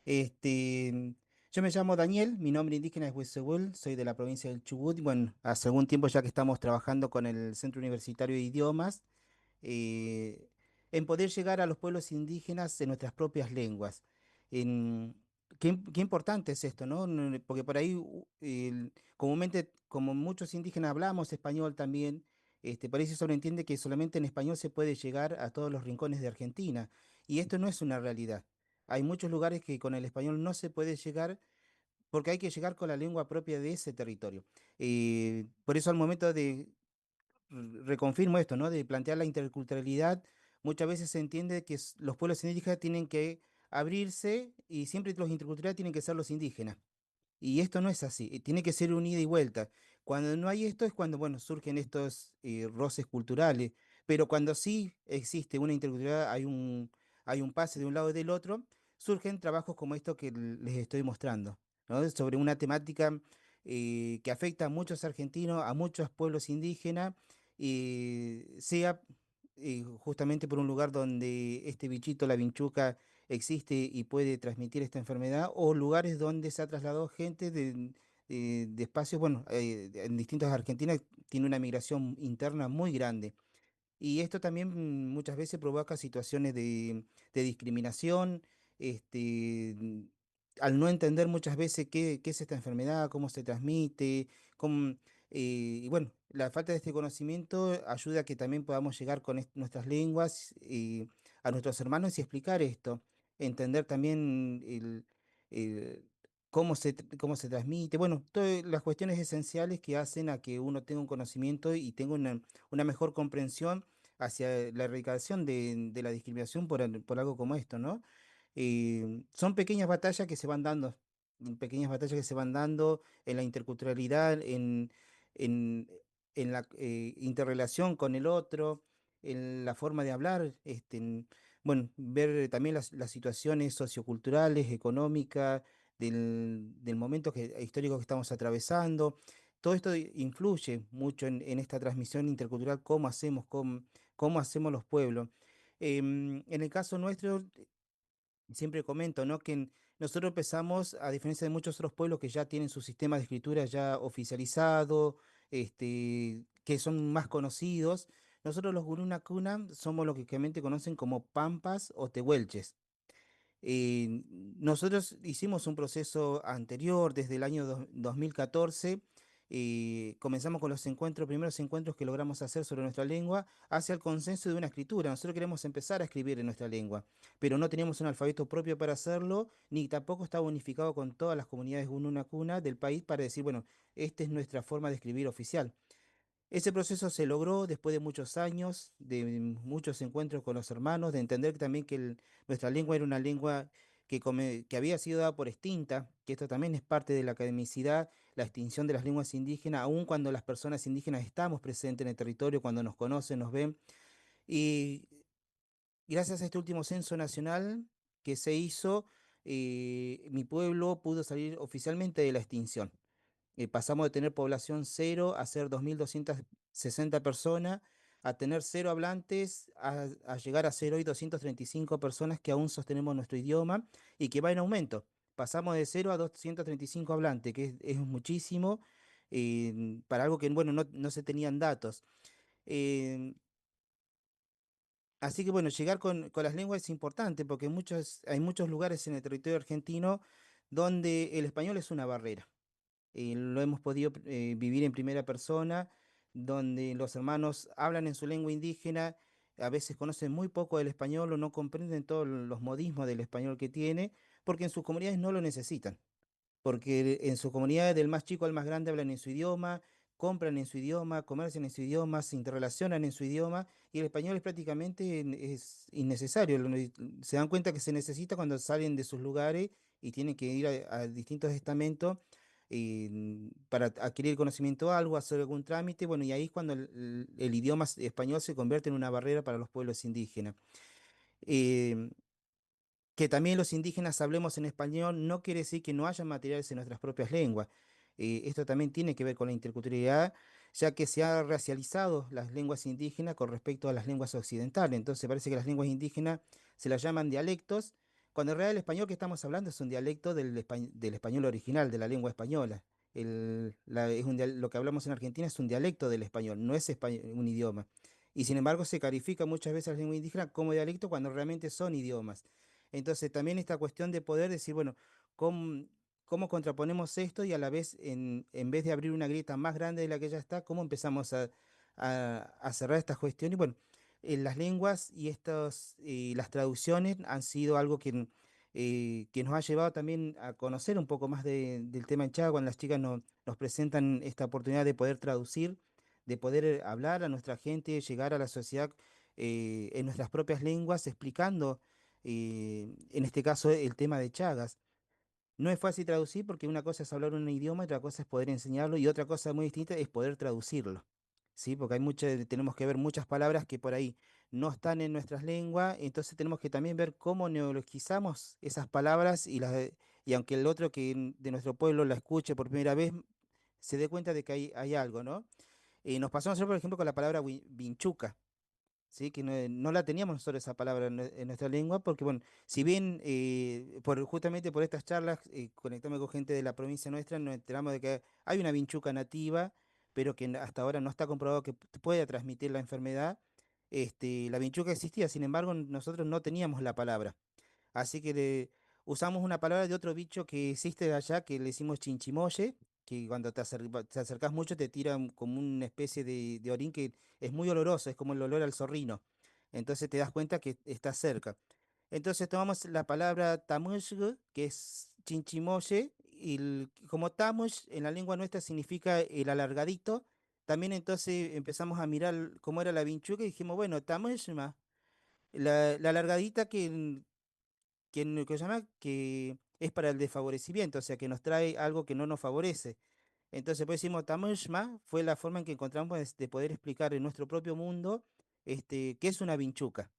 Yo me llamo Daniel, mi nombre indígena es Huizehul, soy de la provincia del Chubut. Y bueno, hace algún tiempo ya que estamos trabajando con el Centro Universitario de Idiomas, eh, en poder llegar a los pueblos indígenas en nuestras propias lenguas. En- qué importante es esto, ¿no? Porque por ahí, comúnmente, como muchos indígenas hablamos español también, por ahí se sobreentiende que solamente en español se puede llegar a todos los rincones de Argentina. Y esto no es una realidad. Hay muchos lugares que con el español no se puede llegar porque hay que llegar con la lengua propia de ese territorio. Por eso al momento de reconfirmo esto, ¿no? De plantear la interculturalidad, muchas veces se entiende que los pueblos indígenas tienen que abrirse y siempre los interculturales tienen que ser los indígenas. Y esto no es así, tiene que ser un ida y vuelta. Cuando no hay esto es cuando, bueno, surgen estos roces culturales, pero cuando sí existe una interculturalidad, hay un pase de un lado y del otro, surgen trabajos como esto que les estoy mostrando, ¿no? Sobre una temática que afecta a muchos argentinos, a muchos pueblos indígenas, sea justamente por un lugar donde este bichito, la vinchuca, existe y puede transmitir esta enfermedad, o lugares donde se ha trasladado gente de espacios, bueno, en distintas Argentinas tiene una migración interna muy grande. Y esto también muchas veces provoca situaciones de discriminación, al no entender muchas veces qué es esta enfermedad, cómo se transmite, cómo, y bueno, la falta de este conocimiento ayuda a que también podamos llegar con nuestras lenguas a nuestros hermanos y explicar esto, entender también el cómo se transmite, bueno, todas las cuestiones esenciales que hacen a que uno tenga un conocimiento y tenga una mejor comprensión hacia la erradicación de la discriminación por algo como esto, ¿no? Son pequeñas batallas que se van dando, pequeñas batallas que se van dando en la interculturalidad, en, en la interrelación con el otro, en la forma de hablar. bueno, ver también las situaciones socioculturales, económicas, del momento histórico que estamos atravesando. Todo esto influye mucho en esta transmisión intercultural, cómo hacemos los pueblos. En el caso nuestro, siempre comento, ¿no? Nosotros empezamos, a diferencia de muchos otros pueblos que ya tienen su sistema de escritura ya oficializado, que son más conocidos, nosotros los Guruna Cuna somos lo que comúnmente conocen como pampas o tehuelches. Nosotros hicimos un proceso anterior, desde el año 2014, comenzamos con los primeros encuentros que logramos hacer sobre nuestra lengua, hacia el consenso de una escritura. Nosotros queremos empezar a escribir en nuestra lengua, pero no teníamos un alfabeto propio para hacerlo, ni tampoco estaba unificado con todas las comunidades Gununa Cuna del país para decir, bueno, esta es nuestra forma de escribir oficial. Ese proceso se logró después de muchos años, de muchos encuentros con los hermanos, de entender que también que nuestra lengua era una lengua que había sido dada por extinta, que esto también es parte de la academicidad, la extinción de las lenguas indígenas, aun cuando las personas indígenas estamos presentes en el territorio, cuando nos conocen, nos ven. Y gracias a este último censo nacional que se hizo, mi pueblo pudo salir oficialmente de la extinción. Pasamos de tener población cero a ser 2.260 personas, a tener cero hablantes, a llegar a ser hoy 235 personas que aún sostenemos nuestro idioma y que va en aumento. Pasamos de cero a 235 hablantes, que es muchísimo, para algo que, bueno, no se tenían datos. Eh, Así que, bueno, llegar con las lenguas es importante porque hay muchos lugares en el territorio argentino donde el español es una barrera. Lo hemos podido vivir en primera persona, donde los hermanos hablan en su lengua indígena, a veces conocen muy poco del español o no comprenden todos los modismos del español que tiene, porque en sus comunidades no lo necesitan, porque en sus comunidades del más chico al más grande hablan en su idioma, compran en su idioma, comercian en su idioma, se interrelacionan en su idioma, y el español es prácticamente es innecesario. Se dan cuenta que se necesita cuando salen de sus lugares y tienen que ir a distintos estamentos para adquirir conocimiento de algo, hacer algún trámite, bueno, y ahí es cuando el idioma español se convierte en una barrera para los pueblos indígenas. Em, que también los indígenas hablemos en español no quiere decir que no haya materiales en nuestras propias lenguas. Esto también tiene que ver con la interculturalidad, ya que se ha racializado las lenguas indígenas con respecto a las lenguas occidentales. Entonces parece que las lenguas indígenas se las llaman dialectos, cuando en realidad el español que estamos hablando es un dialecto del español original, de la lengua española. Lo que hablamos en Argentina es un dialecto del español, no es un idioma. Y sin embargo se califica muchas veces a las lenguas indígenas como dialecto cuando realmente son idiomas. Entonces también esta cuestión de poder decir, bueno, ¿cómo, cómo contraponemos esto y a la vez, en vez de abrir una grieta más grande de la que ya está, cómo empezamos a cerrar estas cuestiones? Y bueno, las lenguas y las traducciones han sido algo que nos ha llevado también a conocer un poco más del tema en Chaga, cuando las chicas nos presentan esta oportunidad de poder traducir, de poder hablar a nuestra gente, llegar a la sociedad en nuestras propias lenguas, explicando en este caso el tema de Chagas. No es fácil traducir porque una cosa es hablar un idioma, otra cosa es poder enseñarlo y otra cosa muy distinta es poder traducirlo. ¿Sí? Porque tenemos que ver muchas palabras que por ahí no están en nuestras lenguas, entonces tenemos que también ver cómo neologizamos esas palabras y aunque el otro de nuestro pueblo la escuche por primera vez, se dé cuenta de que hay algo, ¿no? Nos pasó a nosotros, por ejemplo, con la palabra vinchuca. ¿Sí? Que no la teníamos nosotros esa palabra en nuestra lengua, porque bueno, si bien justamente por estas charlas, conectamos con gente de la provincia nuestra, nos enteramos de que hay una vinchuca nativa, pero que hasta ahora no está comprobado que pueda transmitir la enfermedad. La vinchuca existía, sin embargo, nosotros no teníamos la palabra. Así que usamos una palabra de otro bicho que existe de allá, que le decimos chinchimoye, que cuando te acercas mucho te tira como una especie de orín que es muy oloroso, es como el olor al zorrino. Entonces te das cuenta que está cerca. Entonces tomamos la palabra tamushg, que es chinchimoye, y como tamush en la lengua nuestra significa el alargadito, también entonces empezamos a mirar cómo era la vinchuca y dijimos, bueno, tamushma, la alargadita que se llama que es para el desfavorecimiento, o sea, que nos trae algo que no nos favorece. Entonces, pues decimos, Tamushma fue la forma en que encontramos de poder explicar en nuestro propio mundo qué es una vinchuca.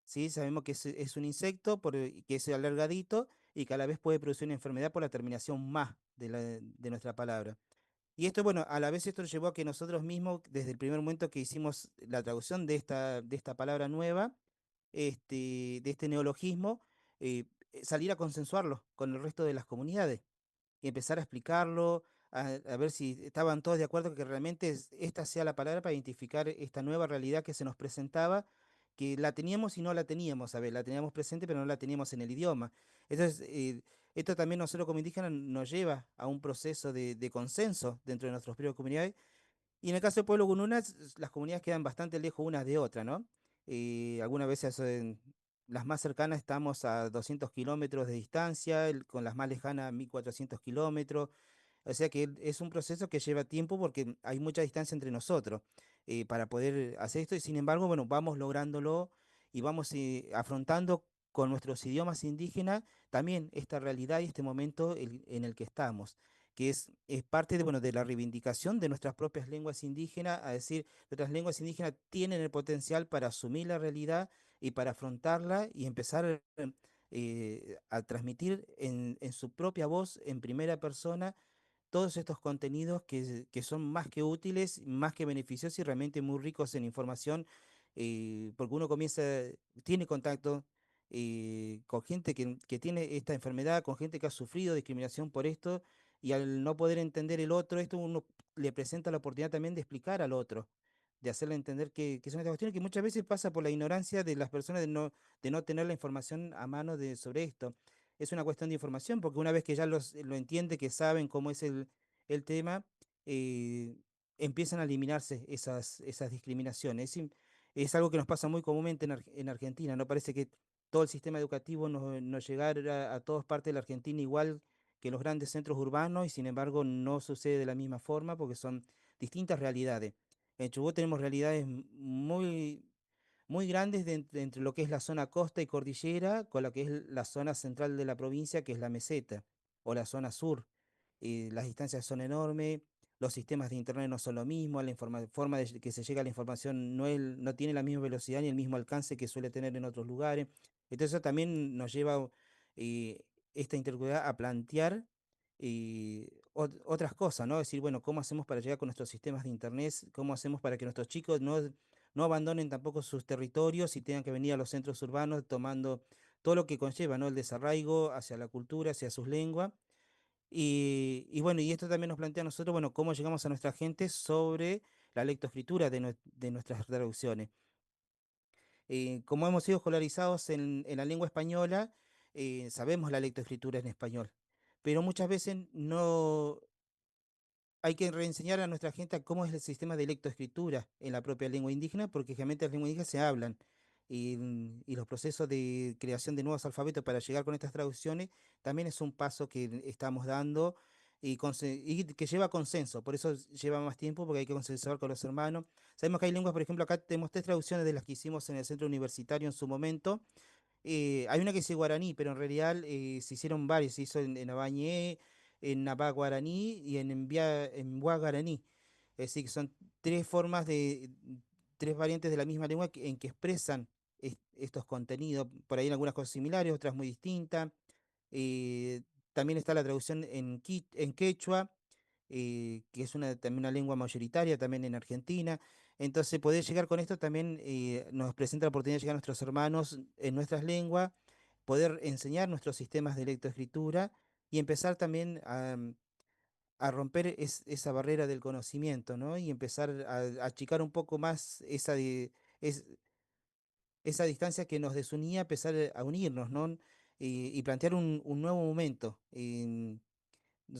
¿sí? Sabemos que es un insecto, que es alargadito y que a la vez puede producir una enfermedad por la terminación más de nuestra palabra. Y esto, bueno, a la vez esto llevó a que nosotros mismos, desde el primer momento que hicimos la traducción de esta palabra nueva, de este neologismo, salir a consensuarlo con el resto de las comunidades y empezar a explicarlo, a ver si estaban todos de acuerdo que realmente esta sea la palabra para identificar esta nueva realidad que se nos presentaba, que la teníamos y no la teníamos, a ver, la teníamos presente pero no la teníamos en el idioma. Entonces, esto también nosotros como indígenas nos lleva a un proceso de consenso dentro de nuestras propias comunidades y en el caso del pueblo Gununas, las comunidades quedan bastante lejos unas de otras, ¿no? Algunas veces las más cercanas estamos a 200 kilómetros de distancia, con las más lejanas 1400 kilómetros. O sea que es un proceso que lleva tiempo porque hay mucha distancia entre nosotros para poder hacer esto y sin embargo, bueno, vamos lográndolo y vamos afrontando con nuestros idiomas indígenas también esta realidad y este momento en el que estamos, que es parte de, bueno, de la reivindicación de nuestras propias lenguas indígenas, a decir, nuestras lenguas indígenas tienen el potencial para asumir la realidad y para afrontarla y empezar a transmitir en su propia voz, en primera persona, todos estos contenidos que son más que útiles, más que beneficiosos y realmente muy ricos en información, porque uno tiene contacto con gente que tiene esta enfermedad, con gente que ha sufrido discriminación por esto, y al no poder entender el otro, esto uno le presenta la oportunidad también de explicar al otro, de hacerle entender que son estas cuestiones que muchas veces pasa por la ignorancia de las personas de no tener la información a mano sobre esto. Es una cuestión de información, porque una vez que ya lo entiende, que saben cómo es el tema, eh, empiezan a eliminarse esas discriminaciones. Es algo que nos pasa muy comúnmente en Argentina, ¿no? Parece que todo el sistema educativo nos llegara a todas partes de la Argentina igual que los grandes centros urbanos y sin embargo no sucede de la misma forma porque son distintas realidades. En Chubut tenemos realidades muy grandes entre lo que es la zona costa y cordillera con lo que es la zona central de la provincia, que es la meseta o la zona sur. Las distancias son enormes, los sistemas de internet no son lo mismo, forma de que se llega a la información no tiene la misma velocidad ni el mismo alcance que suele tener en otros lugares. Entonces eso también nos lleva eh, esta interculturalidad a plantear otras cosas, ¿no? Decir, bueno, ¿cómo hacemos para llegar con nuestros sistemas de internet? ¿Cómo hacemos para que nuestros chicos no abandonen tampoco sus territorios y tengan que venir a los centros urbanos tomando todo lo que conlleva, ¿no? El desarraigo hacia la cultura, hacia sus lenguas? Y bueno, y esto también nos plantea a nosotros, bueno, cómo llegamos a nuestra gente sobre la lectoescritura de nuestras traducciones. Como hemos sido escolarizados en la lengua española, sabemos la lectoescritura en español, pero muchas veces no hay que reenseñar a nuestra gente a cómo es el sistema de lectoescritura en la propia lengua indígena, porque realmente las lenguas indígenas se hablan. Y los procesos de creación de nuevos alfabetos para llegar con estas traducciones también es un paso que estamos dando y que lleva consenso. Por eso lleva más tiempo, porque hay que consensuar con los hermanos. Sabemos que hay lenguas, por ejemplo, acá tenemos tres traducciones de las que hicimos en el centro universitario en su momento. Hay una que dice guaraní, pero en realidad se hicieron varias. Se hizo en Abañé, en Napá guaraní y en Mbua guaraní. Es decir, que son tres formas tres variantes de la misma lengua en que expresan estos contenidos. Por ahí en algunas cosas similares, otras muy distintas. Eh, También está la traducción en quechua, que es también una lengua mayoritaria también en Argentina. Entonces, poder llegar con esto también nos presenta la oportunidad de llegar a nuestros hermanos en nuestras lenguas, poder enseñar nuestros sistemas de lectoescritura y empezar también a romper esa barrera del conocimiento, ¿no? Y empezar a achicar un poco más es- esa distancia que nos desunía, empezar a unirnos, ¿no? Y plantear un nuevo momento.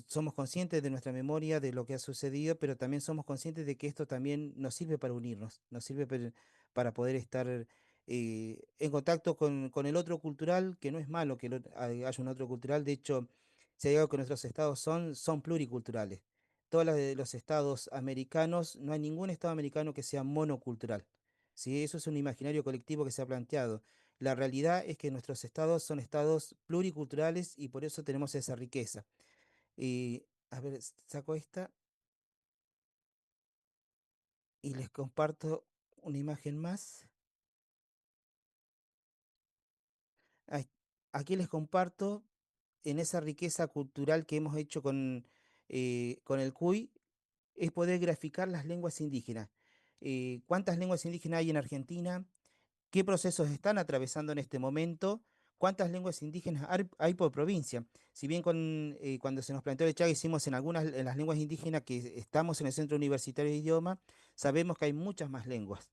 Somos conscientes de nuestra memoria, de lo que ha sucedido, pero también somos conscientes de que esto también nos sirve para unirnos, nos sirve para poder estar en contacto con el otro cultural, que no es malo que haya un otro cultural. De hecho, si hay algo que nuestros estados son pluriculturales. Todos los estados americanos, no hay ningún estado americano que sea monocultural. ¿Sí? Eso es un imaginario colectivo que se ha planteado. La realidad es que nuestros estados son estados pluriculturales y por eso tenemos esa riqueza. Y a ver, saco esta y les comparto una imagen más. aquí les comparto en esa riqueza cultural que hemos hecho con el cuy, es poder graficar las lenguas indígenas. ¿Cuántas lenguas indígenas hay en Argentina? ¿Qué procesos están atravesando en este momento? ¿Cuántas lenguas indígenas hay por provincia? Si bien cuando se nos planteó el Chaga hicimos en las lenguas indígenas que estamos en el Centro Universitario de Idioma, sabemos que hay muchas más lenguas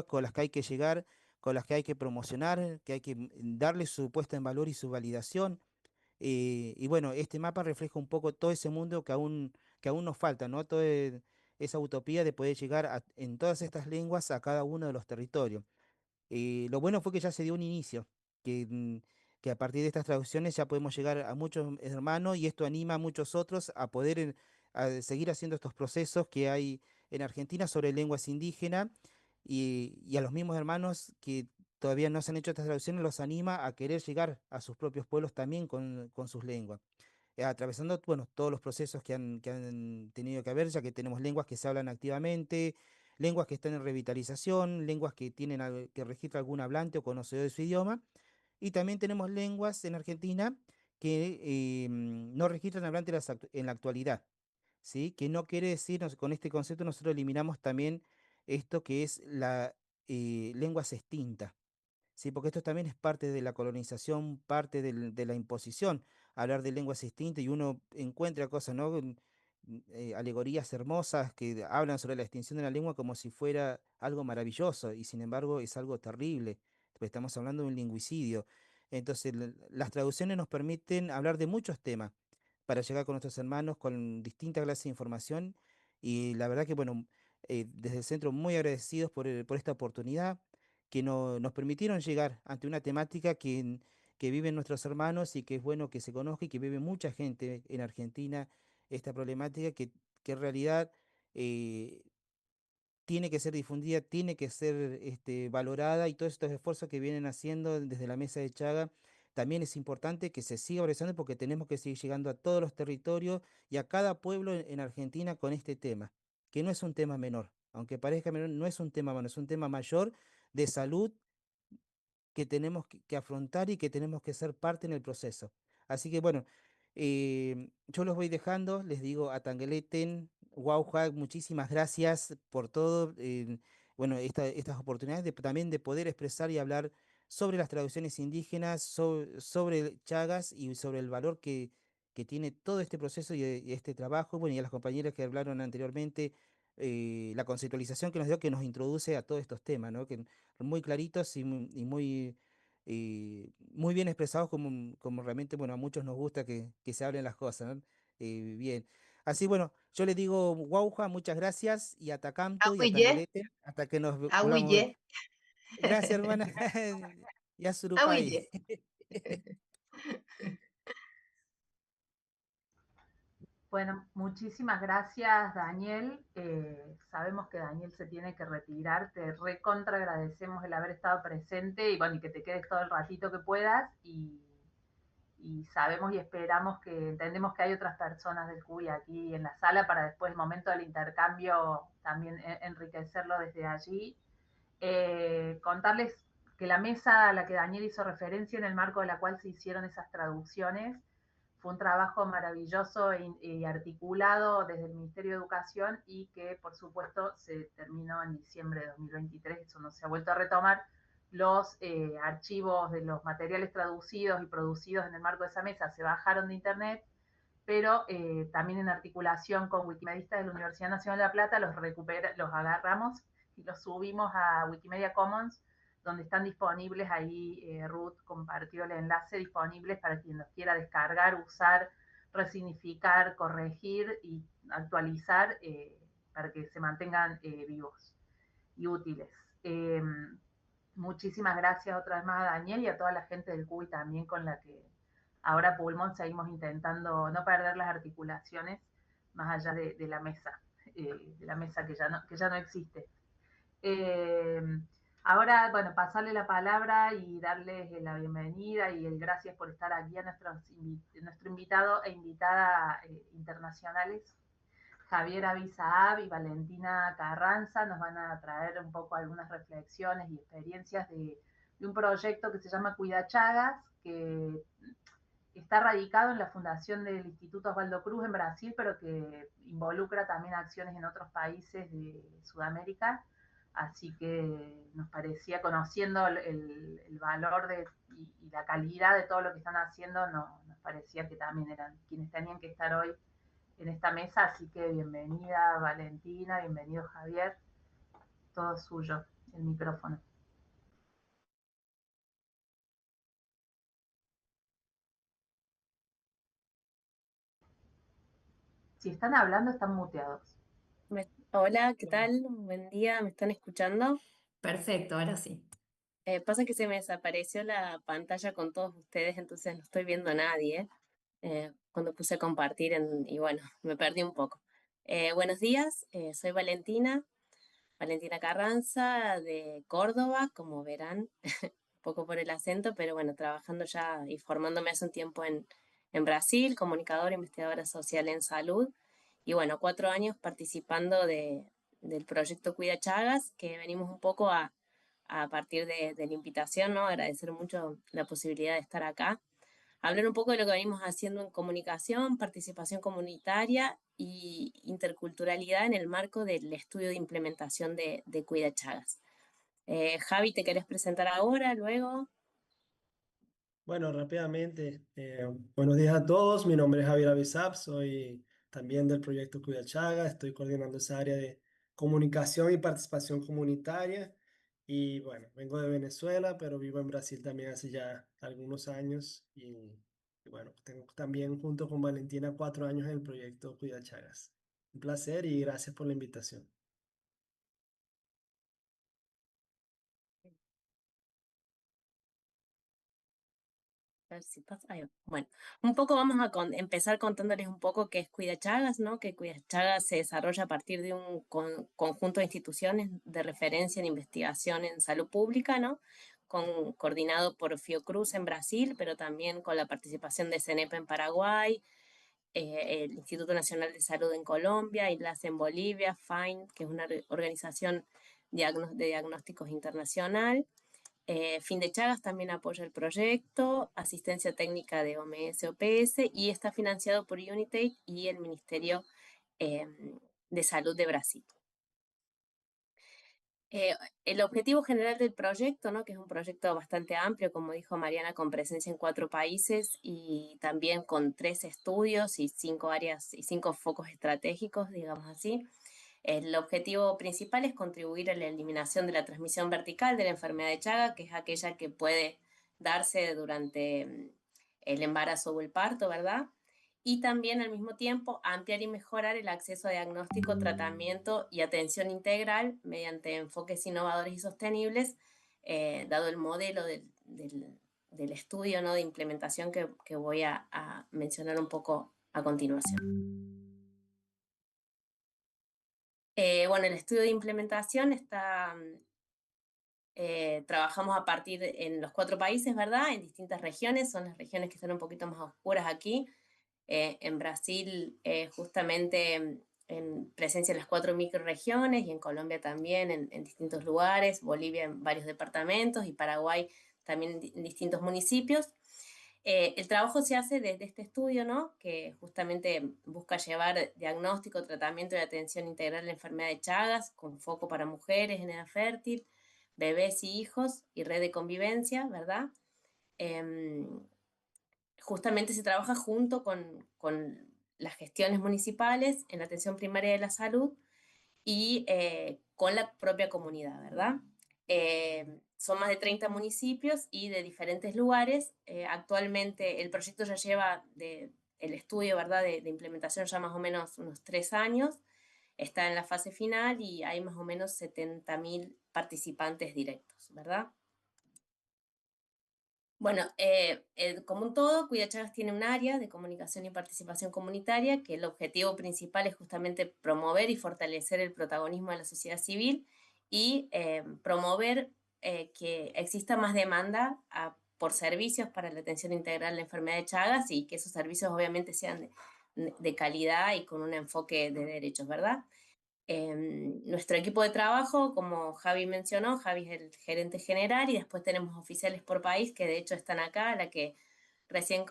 con las que hay que llegar, con las que hay que promocionar, que hay que darle su puesta en valor y su validación. Y bueno, este mapa refleja un poco todo ese mundo que aún nos falta, ¿no? Esa utopía de poder llegar en todas estas lenguas a cada uno de los territorios. Lo bueno fue que ya se dio un inicio, que a partir de estas traducciones ya podemos llegar a muchos hermanos y esto anima a muchos otros a poder a seguir haciendo estos procesos que hay en Argentina sobre lenguas indígenas y a los mismos hermanos que todavía no se han hecho estas traducciones los anima a querer llegar a sus propios pueblos también con sus lenguas atravesando, bueno, todos los procesos que han tenido que haber, ya que tenemos lenguas que se hablan activamente, lenguas que están en revitalización, lenguas que que registra algún hablante o conocedor de su idioma, y también tenemos lenguas en Argentina que no registran hablantes en la actualidad, ¿sí? Que no quiere decir, con este concepto nosotros eliminamos también esto que es la lenguas extintas. Sí, porque esto también es parte de la colonización, parte de la imposición, hablar de lenguas distintas y uno encuentra cosas, ¿no? Alegorías hermosas que hablan sobre la extinción de la lengua como si fuera algo maravilloso y sin embargo es algo terrible, porque estamos hablando de un lingüicidio. Entonces, las traducciones nos permiten hablar de muchos temas para llegar con nuestros hermanos con distintas clases de información y la verdad que, bueno, desde el centro muy agradecidos por esta oportunidad que nos permitieron llegar ante una temática que viven nuestros hermanos y que es bueno que se conozca y que vive mucha gente en Argentina, esta problemática que en realidad eh, tiene que ser difundida, tiene que ser valorada y todos estos esfuerzos que vienen haciendo desde la Mesa de Chaga. También es importante que se siga realizando porque tenemos que seguir llegando a todos los territorios y a cada pueblo en Argentina con este tema, que no es un tema menor, aunque parezca menor, no es un tema menor, es un tema mayor de salud que tenemos que afrontar y que tenemos que ser parte en el proceso. Así que bueno, yo los voy dejando, les digo a Tangeleten, Wauhag, muchísimas gracias por todo. Bueno, estas oportunidades también de poder expresar y hablar sobre las traducciones indígenas, sobre Chagas y sobre el valor que tiene todo este proceso y este trabajo. Bueno, y a las compañeras que hablaron anteriormente, la conceptualización que nos dio, que nos introduce a todos estos temas, ¿no? Que muy claritos y muy bien expresados como realmente, bueno, a muchos nos gusta que se hablen las cosas, ¿no? Bien. Así, bueno, yo les digo, Guauja, muchas gracias, y a Tacanto y a Ahuille, Tangelete, hasta que nos volvamos a ver. ahuille, Gracias, hermana. Ya Surupay. ahuille. Bueno, muchísimas gracias, Daniel. Sabemos que Daniel se tiene que retirar. Te recontra agradecemos el haber estado presente y bueno, y que te quedes todo el ratito que puedas. Y sabemos y esperamos que entendemos que hay otras personas del CUI aquí en la sala para después, el momento del intercambio, también enriquecerlo desde allí. Contarles que la mesa a la que Daniel hizo referencia, en el marco de la cual se hicieron esas traducciones, fue un trabajo maravilloso y articulado desde el Ministerio de Educación y que, por supuesto, se terminó en diciembre de 2023. Eso no se ha vuelto a retomar. Los archivos de los materiales traducidos y producidos en el marco de esa mesa se bajaron de internet, pero también en articulación con wikimedistas de la Universidad Nacional de La Plata los agarramos y los subimos a Wikimedia Commons, donde están disponibles, ahí Ruth compartió el enlace, disponibles para quien los quiera descargar, usar, resignificar, corregir y actualizar para que se mantengan vivos y útiles. Muchísimas gracias otra vez más a Daniel y a toda la gente del CUI también con la que ahora Pulmón seguimos intentando no perder las articulaciones más allá de la mesa que ya no existe. Ahora, bueno, pasarle la palabra y darles la bienvenida y el gracias por estar aquí a nuestro invitado e invitada internacionales. Javier Abisaab y Valentina Carranza nos van a traer un poco algunas reflexiones y experiencias de de un proyecto que se llama Cuida Chagas, que está radicado en la fundación del Instituto Osvaldo Cruz en Brasil, pero que involucra también acciones en otros países de Sudamérica. Así que nos parecía, conociendo el valor y la calidad de todo lo que están haciendo, nos parecía que también eran quienes tenían que estar hoy en esta mesa. Así que bienvenida Valentina, bienvenido Javier, todo suyo, el micrófono. Si están hablando, están muteados. Hola, ¿qué tal? Buen día, ¿me están escuchando? Perfecto, ahora sí. Pasa que se me desapareció la pantalla con todos ustedes, entonces no estoy viendo a nadie cuando puse a compartir y bueno, me perdí un poco. Buenos días, soy Valentina Carranza de Córdoba, como verán, un poco por el acento, pero bueno, trabajando ya y formándome hace un tiempo en Brasil, comunicadora, investigadora social en salud. Y bueno, 4 años participando del proyecto Cuida Chagas, que venimos un poco a partir de la invitación, ¿no? Agradecer mucho la posibilidad de estar acá. Hablar un poco de lo que venimos haciendo en comunicación, participación comunitaria y interculturalidad en el marco del estudio de implementación de Cuida Chagas. Javi, ¿te querés presentar ahora, luego? Bueno, rápidamente, buenos días a todos. Mi nombre es Javier Avisab, soy también del proyecto Cuida Chaga. Estoy coordinando esa área de comunicación y participación comunitaria. Y bueno, vengo de Venezuela, pero vivo en Brasil también hace ya algunos años. Y bueno, tengo también junto con Valentina 4 años en el proyecto Cuida Chagas. Un placer y gracias por la invitación. A ver si pasa. Ahí va. Bueno, un poco vamos a empezar contándoles un poco qué es Cuida Chagas, ¿no? Que Cuida Chagas se desarrolla a partir de un conjunto de instituciones de referencia en investigación en salud pública, ¿no? Coordinado por Fiocruz en Brasil, pero también con la participación de CENEP en Paraguay, el Instituto Nacional de Salud en Colombia, INLAS en Bolivia, FIND, que es una organización de diagnósticos internacional. Fin de Chagas también apoya el proyecto, asistencia técnica de OMS-OPS, y está financiado por Unitate y el Ministerio de Salud de Brasil. El objetivo general del proyecto, ¿no? Que es un proyecto bastante amplio, como dijo Mariana, con presencia en 4 países y también con 3 estudios y 5 áreas y 5 focos estratégicos, digamos así. El objetivo principal es contribuir a la eliminación de la transmisión vertical de la enfermedad de Chagas, que es aquella que puede darse durante el embarazo o el parto, ¿verdad? Y también al mismo tiempo ampliar y mejorar el acceso a diagnóstico, tratamiento y atención integral mediante enfoques innovadores y sostenibles, dado el modelo del estudio, ¿no? De implementación que voy a mencionar un poco a continuación. Bueno, el estudio de implementación está, trabajamos a partir en los 4 países, ¿verdad? En distintas regiones, son las regiones que están un poquito más oscuras aquí. En Brasil, justamente en presencia de las 4 microrregiones, y en Colombia también en distintos lugares, Bolivia en varios departamentos y Paraguay también en distintos municipios. El trabajo se hace desde este estudio, ¿no? Que justamente busca llevar diagnóstico, tratamiento y atención integral a la enfermedad de Chagas, con foco para mujeres en edad fértil, bebés y hijos, y red de convivencia, ¿verdad? Justamente se trabaja junto con las gestiones municipales en la atención primaria de la salud y con la propia comunidad, ¿verdad? Son más de 30 municipios y de diferentes lugares. Actualmente el proyecto ya lleva el estudio, ¿verdad? De implementación ya más o menos unos 3 años. Está en la fase final y hay más o menos 70.000 participantes directos, ¿verdad? Bueno, como un todo, Cuida Chagas tiene un área de comunicación y participación comunitaria que el objetivo principal es justamente promover y fortalecer el protagonismo de la sociedad civil y promover que exista más demanda por servicios para la atención integral de la enfermedad de Chagas, y que esos servicios obviamente sean de calidad y con un enfoque de derechos, ¿verdad? Nuestro equipo de trabajo, como Javi mencionó, Javi es el gerente general y después tenemos oficiales por país que de hecho están acá. La que recién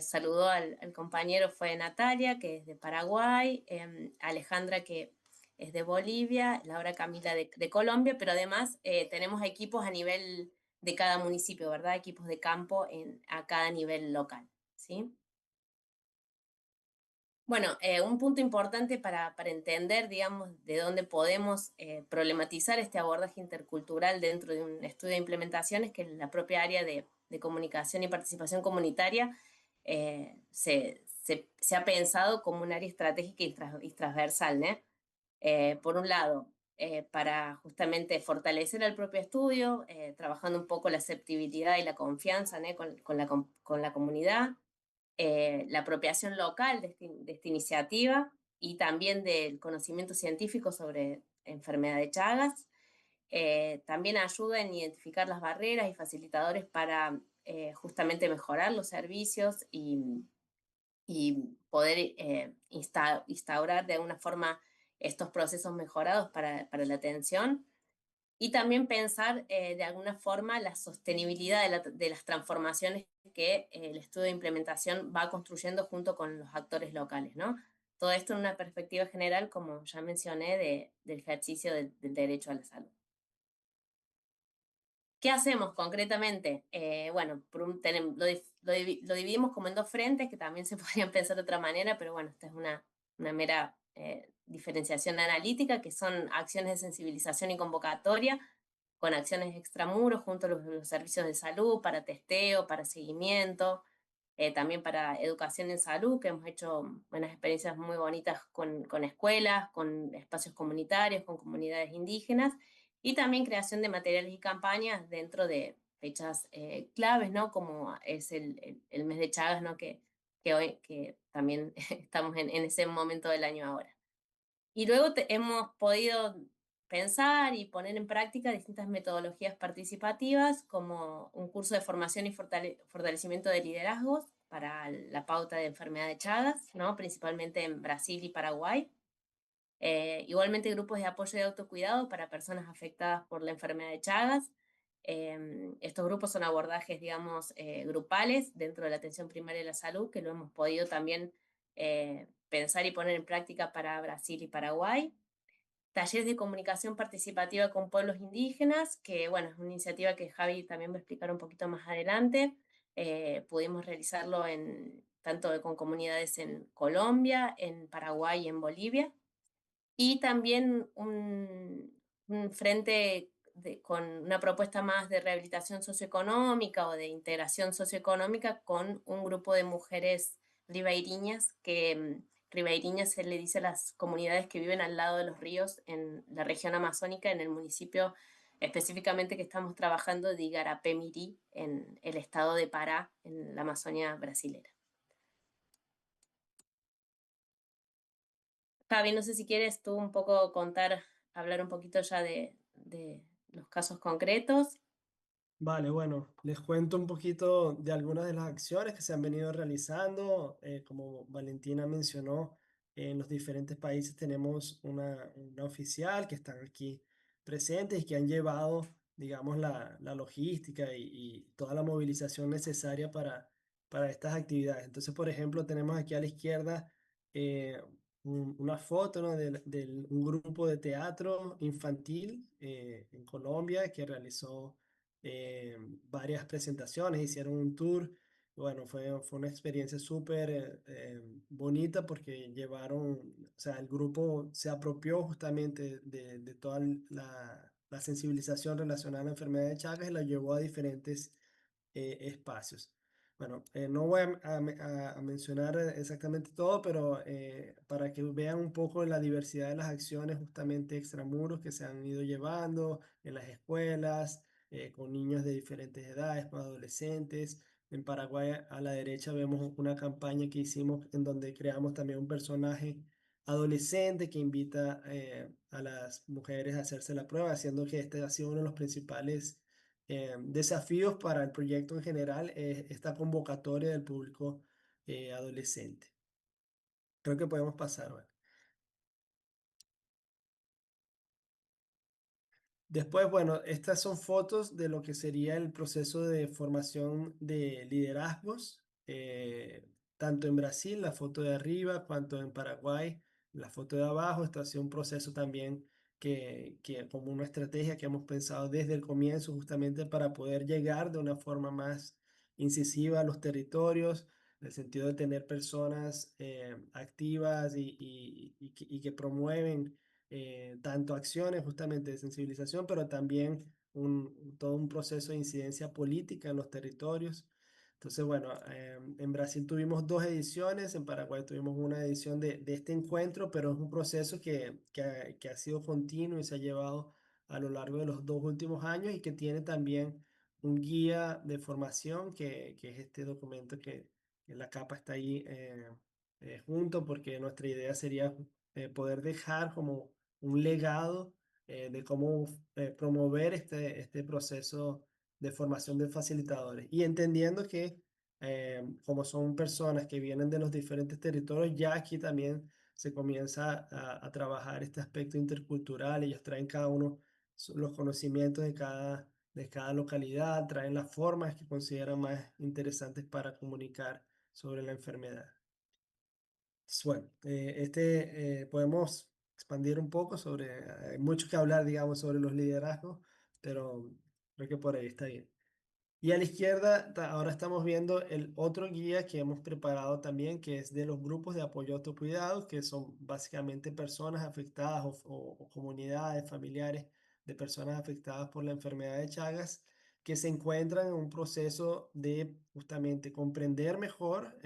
saludó al compañero fue Natalia, que es de Paraguay, Alejandra, que es de Bolivia, Laura Camila de Colombia, pero además tenemos equipos a nivel de cada municipio, ¿verdad? Equipos de campo a cada nivel local, ¿sí? Bueno, un punto importante para entender, digamos, de dónde podemos problematizar este abordaje intercultural dentro de un estudio de implementación es que la propia área de comunicación y participación comunitaria se ha pensado como un área estratégica y transversal, ¿no? Por un lado, para justamente fortalecer el propio estudio, trabajando un poco la aceptabilidad y la confianza, ¿no? con la comunidad, la apropiación local de esta iniciativa y también del conocimiento científico sobre enfermedad de Chagas. También ayuda en identificar las barreras y facilitadores para justamente mejorar los servicios y poder instaurar de alguna forma estos procesos mejorados para la atención. Y también pensar de alguna forma la sostenibilidad de las transformaciones que el estudio de implementación va construyendo junto con los actores locales, ¿no? Todo esto en una perspectiva general, como ya mencioné, del ejercicio del derecho a la salud. ¿Qué hacemos concretamente? Bueno, lo dividimos como en dos frentes, que también se podrían pensar de otra manera, pero bueno, esta es una mera diferenciación analítica, que son acciones de sensibilización y convocatoria, con acciones extramuros junto a los servicios de salud, para testeo, para seguimiento, también para educación en salud, que hemos hecho buenas experiencias muy bonitas con escuelas, con espacios comunitarios, con comunidades indígenas, y también creación de materiales y campañas dentro de fechas claves, ¿no? Como es el mes de Chagas, ¿no? Que hoy que también estamos en ese momento del año ahora. Y luego hemos podido pensar y poner en práctica distintas metodologías participativas, como un curso de formación y fortalecimiento de liderazgos para la pauta de enfermedad de Chagas, ¿no? Principalmente en Brasil y Paraguay. Igualmente grupos de apoyo y autocuidado para personas afectadas por la enfermedad de Chagas. Estos grupos son abordajes, digamos, grupales dentro de la atención primaria de la salud, que lo hemos podido también pensar y poner en práctica para Brasil y Paraguay. Talleres de comunicación participativa con pueblos indígenas, que bueno, es una iniciativa que Javi también va a explicar un poquito más adelante. Pudimos realizarlo tanto con comunidades en Colombia, en Paraguay y en Bolivia. Y también un frente con una propuesta más de rehabilitación socioeconómica o de integración socioeconómica con un grupo de mujeres ribeiriñas, que ribeiriñas se le dice a las comunidades que viven al lado de los ríos en la región amazónica, en el municipio específicamente que estamos trabajando de Igarapé-Miri, en el estado de Pará, en la Amazonia brasilera. Javi, no sé si quieres tú un poco hablar un poquito ya de los casos concretos. Vale, bueno, les cuento un poquito de algunas de las acciones que se han venido realizando. Como Valentina mencionó, en los diferentes países tenemos una oficial que están aquí presentes y que han llevado, digamos, la logística y toda la movilización necesaria para estas actividades. Entonces, por ejemplo, tenemos aquí a la izquierda eh, una foto, ¿no? de un grupo de teatro infantil en Colombia que realizó varias presentaciones, hicieron un tour. Bueno, fue una experiencia súper bonita porque o sea, el grupo se apropió justamente de toda la sensibilización relacionada a la enfermedad de Chagas y la llevó a diferentes espacios. Bueno, no voy a mencionar exactamente todo, pero para que vean un poco la diversidad de las acciones justamente extramuros que se han ido llevando en las escuelas, con niños de diferentes edades, con adolescentes. En Paraguay a la derecha vemos una campaña que hicimos en donde creamos también un personaje adolescente que invita a las mujeres a hacerse la prueba, haciendo que este ha sido uno de los principales desafíos para el proyecto en general, esta convocatoria del público adolescente. Creo que podemos pasar, ¿vale? Después, bueno, estas son fotos de lo que sería el proceso de formación de liderazgos, tanto en Brasil, la foto de arriba, cuanto en Paraguay, la foto de abajo. Esto ha sido un proceso también que como una estrategia que hemos pensado desde el comienzo justamente para poder llegar de una forma más incisiva a los territorios, en el sentido de tener personas activas y que promueven tanto acciones justamente de sensibilización, pero también todo un proceso de incidencia política en los territorios. Entonces, bueno, en Brasil tuvimos 2 ediciones, en Paraguay tuvimos una edición de este encuentro, pero es un proceso que ha sido continuo y se ha llevado a lo largo de los 2 últimos años y que tiene también un guía de formación, que es este documento que la capa está ahí junto, porque nuestra idea sería poder dejar como un legado de cómo promover este proceso de formación de facilitadores. Y entendiendo que como son personas que vienen de los diferentes territorios, ya aquí también se comienza a trabajar este aspecto intercultural. Ellos traen cada uno los conocimientos de cada localidad, traen las formas que consideran más interesantes para comunicar sobre la enfermedad. Bueno, podemos expandir un poco sobre, hay mucho que hablar, digamos, sobre los liderazgos, pero creo que por ahí está bien. Y a la izquierda, ahora estamos viendo el otro guía que hemos preparado también, que es de los grupos de apoyo a autocuidado, que son básicamente personas afectadas o comunidades familiares de personas afectadas por la enfermedad de Chagas, que se encuentran en un proceso de justamente comprender mejor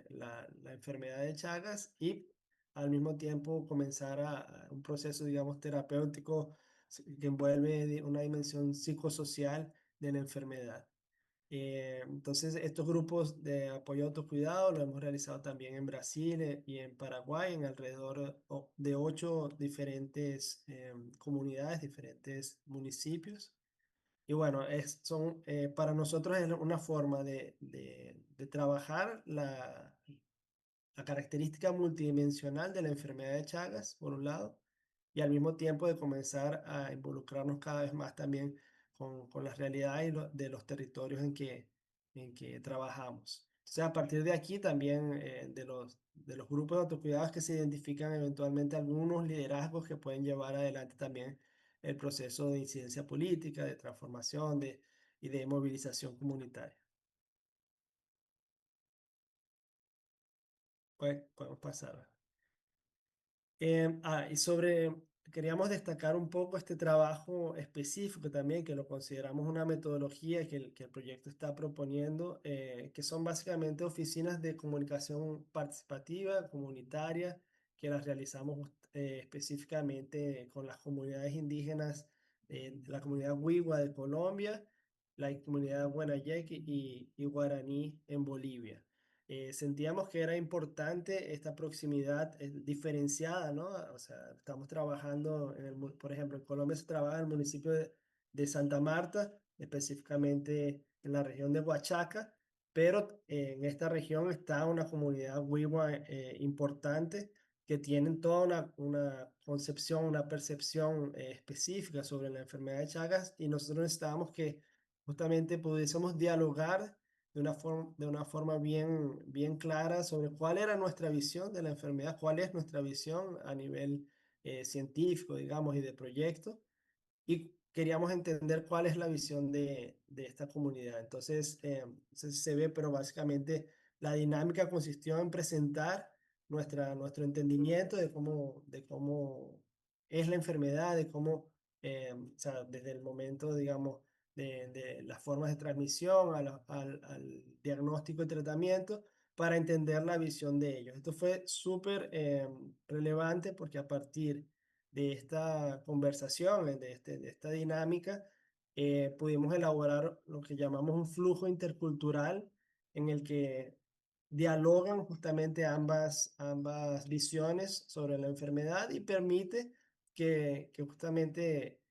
la enfermedad de Chagas y al mismo tiempo comenzar a un proceso, digamos, terapéutico que envuelve una dimensión psicosocial de la enfermedad. Entonces, estos grupos de apoyo a autocuidado lo hemos realizado también en Brasil y en Paraguay, en alrededor de 8 diferentes comunidades, diferentes municipios. Y bueno, para nosotros es una forma de trabajar la característica multidimensional de la enfermedad de Chagas, por un lado, y al mismo tiempo de comenzar a involucrarnos cada vez más también con las realidades de los territorios en que trabajamos. O sea, a partir de aquí también de los grupos de autocuidados que se identifican eventualmente algunos liderazgos que pueden llevar adelante también el proceso de incidencia política, de transformación y de movilización comunitaria. Pues podemos pasar. Queríamos destacar un poco este trabajo específico también, que lo consideramos una metodología que el proyecto está proponiendo, que son básicamente oficinas de comunicación participativa, comunitaria, que las realizamos específicamente con las comunidades indígenas, la comunidad Wiwa de Colombia, la comunidad Guanayeque y Guaraní en Bolivia. Sentíamos que era importante esta proximidad diferenciada, ¿no? O sea, estamos trabajando, por ejemplo, en Colombia se trabaja en el municipio de Santa Marta, específicamente en la región de Huachaca, pero en esta región está una comunidad Wiwa importante que tienen toda una concepción, una percepción específica sobre la enfermedad de Chagas, y nosotros necesitábamos que justamente pudiésemos dialogar de una forma bien clara sobre cuál era nuestra visión de la enfermedad, cuál es nuestra visión a nivel científico, digamos, y de proyecto, y queríamos entender cuál es la visión de esta comunidad. Entonces, no sé si se ve, pero básicamente la dinámica consistió en presentar nuestro entendimiento de cómo es la enfermedad, de cómo, o sea, desde el momento, digamos, de las formas de transmisión al diagnóstico y tratamiento, para entender la visión de ellos. Esto fue súper relevante porque a partir de esta conversación, de esta dinámica, pudimos elaborar lo que llamamos un flujo intercultural en el que dialogan justamente ambas visiones sobre la enfermedad y permite que justamente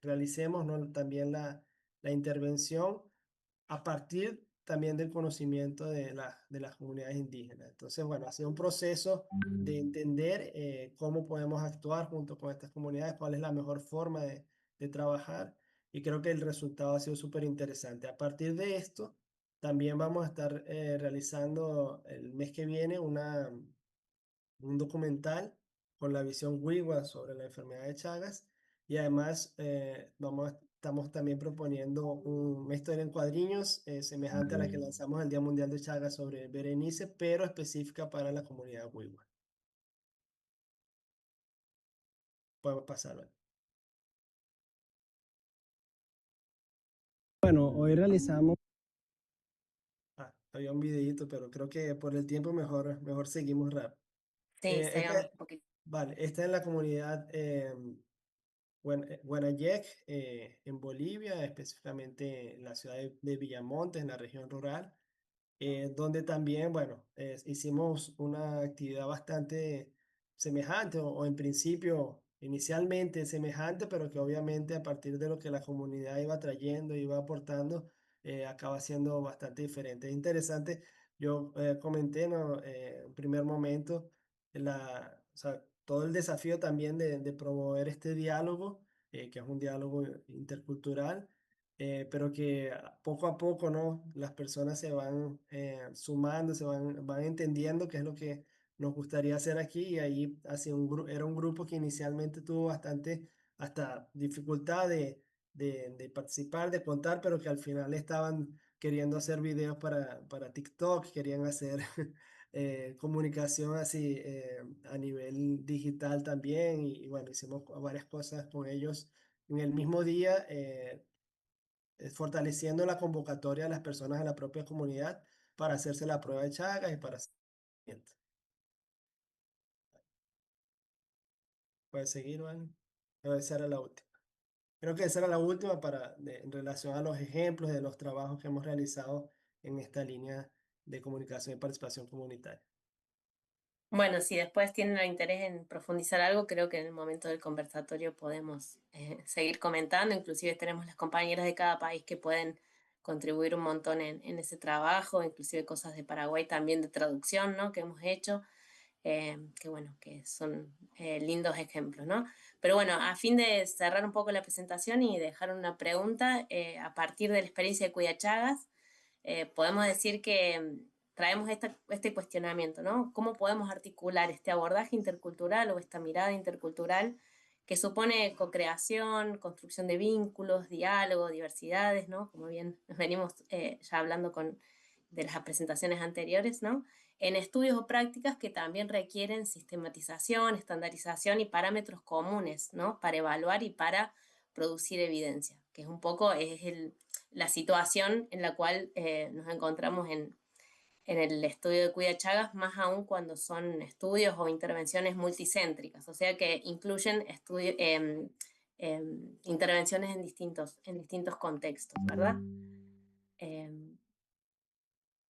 realicemos, ¿no?, también la intervención a partir también del conocimiento de las comunidades indígenas. Entonces, bueno, ha sido un proceso de entender cómo podemos actuar junto con estas comunidades, cuál es la mejor forma de trabajar y creo que el resultado ha sido súper interesante. A partir de esto, también vamos a estar realizando el mes que viene un documental con la visión WIWA sobre la enfermedad de Chagas y además estamos también proponiendo una historia en cuadriños semejante a la que lanzamos el Día Mundial de Chagas sobre Berenice, pero específica para la comunidad WIWA. Podemos pasarlo. Bueno, hoy realizamos... había un videíto, pero creo que por el tiempo mejor seguimos rap. Sí, sigamos un poquito. Vale, esta es la comunidad Guanayec, en Bolivia, específicamente en la ciudad de Villamontes, en la región rural, donde también, bueno, hicimos una actividad bastante semejante, o en principio, inicialmente semejante, pero que obviamente a partir de lo que la comunidad iba trayendo, iba aportando, acaba siendo bastante diferente. Es interesante, yo comenté, ¿no? En primer momento, o sea, todo el desafío también de promover este diálogo, que es un diálogo intercultural, pero que poco a poco, ¿no? Las personas se van sumando, van entendiendo qué es lo que nos gustaría hacer aquí y ahí era un grupo que inicialmente tuvo bastante hasta dificultad de participar, de contar, pero que al final estaban queriendo hacer videos para TikTok, querían hacer comunicación así a nivel digital también y bueno, hicimos varias cosas con ellos en el mismo día. Fortaleciendo la convocatoria de las personas de la propia comunidad para hacerse la prueba de Chagas y para seguimiento. Puedes seguir, ¿vale? Esa era la última. Creo que esa era la última en relación a los ejemplos de los trabajos que hemos realizado en esta línea de comunicación y participación comunitaria. Bueno, si después tienen el interés en profundizar algo, creo que en el momento del conversatorio podemos seguir comentando. Inclusive tenemos las compañeras de cada país que pueden contribuir un montón en ese trabajo, inclusive cosas de Paraguay también de traducción, ¿no? Que hemos hecho, que bueno, que son lindos ejemplos, ¿no? Pero bueno, a fin de cerrar un poco la presentación y dejar una pregunta, a partir de la experiencia de Cuyachagas, podemos decir que traemos este cuestionamiento, ¿no? ¿Cómo podemos articular este abordaje intercultural o esta mirada intercultural que supone co-creación, construcción de vínculos, diálogo, diversidades, ¿no? Como bien nos venimos ya hablando de las presentaciones anteriores, ¿no? En estudios o prácticas que también requieren sistematización, estandarización y parámetros comunes, ¿no? Para evaluar y para producir evidencia, que es un poco la situación en la cual nos encontramos en el estudio de Cuida Chagas, más aún cuando son estudios o intervenciones multicéntricas, o sea que incluyen intervenciones en distintos contextos, ¿verdad?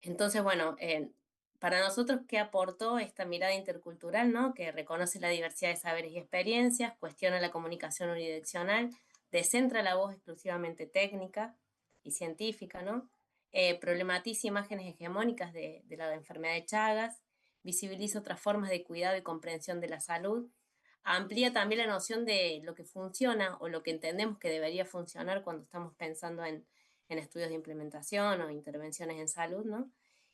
Entonces, bueno, para nosotros, ¿qué aportó esta mirada intercultural, ¿no? Que reconoce la diversidad de saberes y experiencias, cuestiona la comunicación unidireccional, descentra la voz exclusivamente técnica y científica, ¿no? Problematiza imágenes hegemónicas de la enfermedad de Chagas, visibiliza otras formas de cuidado y comprensión de la salud, amplía también la noción de lo que funciona o lo que entendemos que debería funcionar cuando estamos pensando en estudios de implementación o intervenciones en salud, ¿no?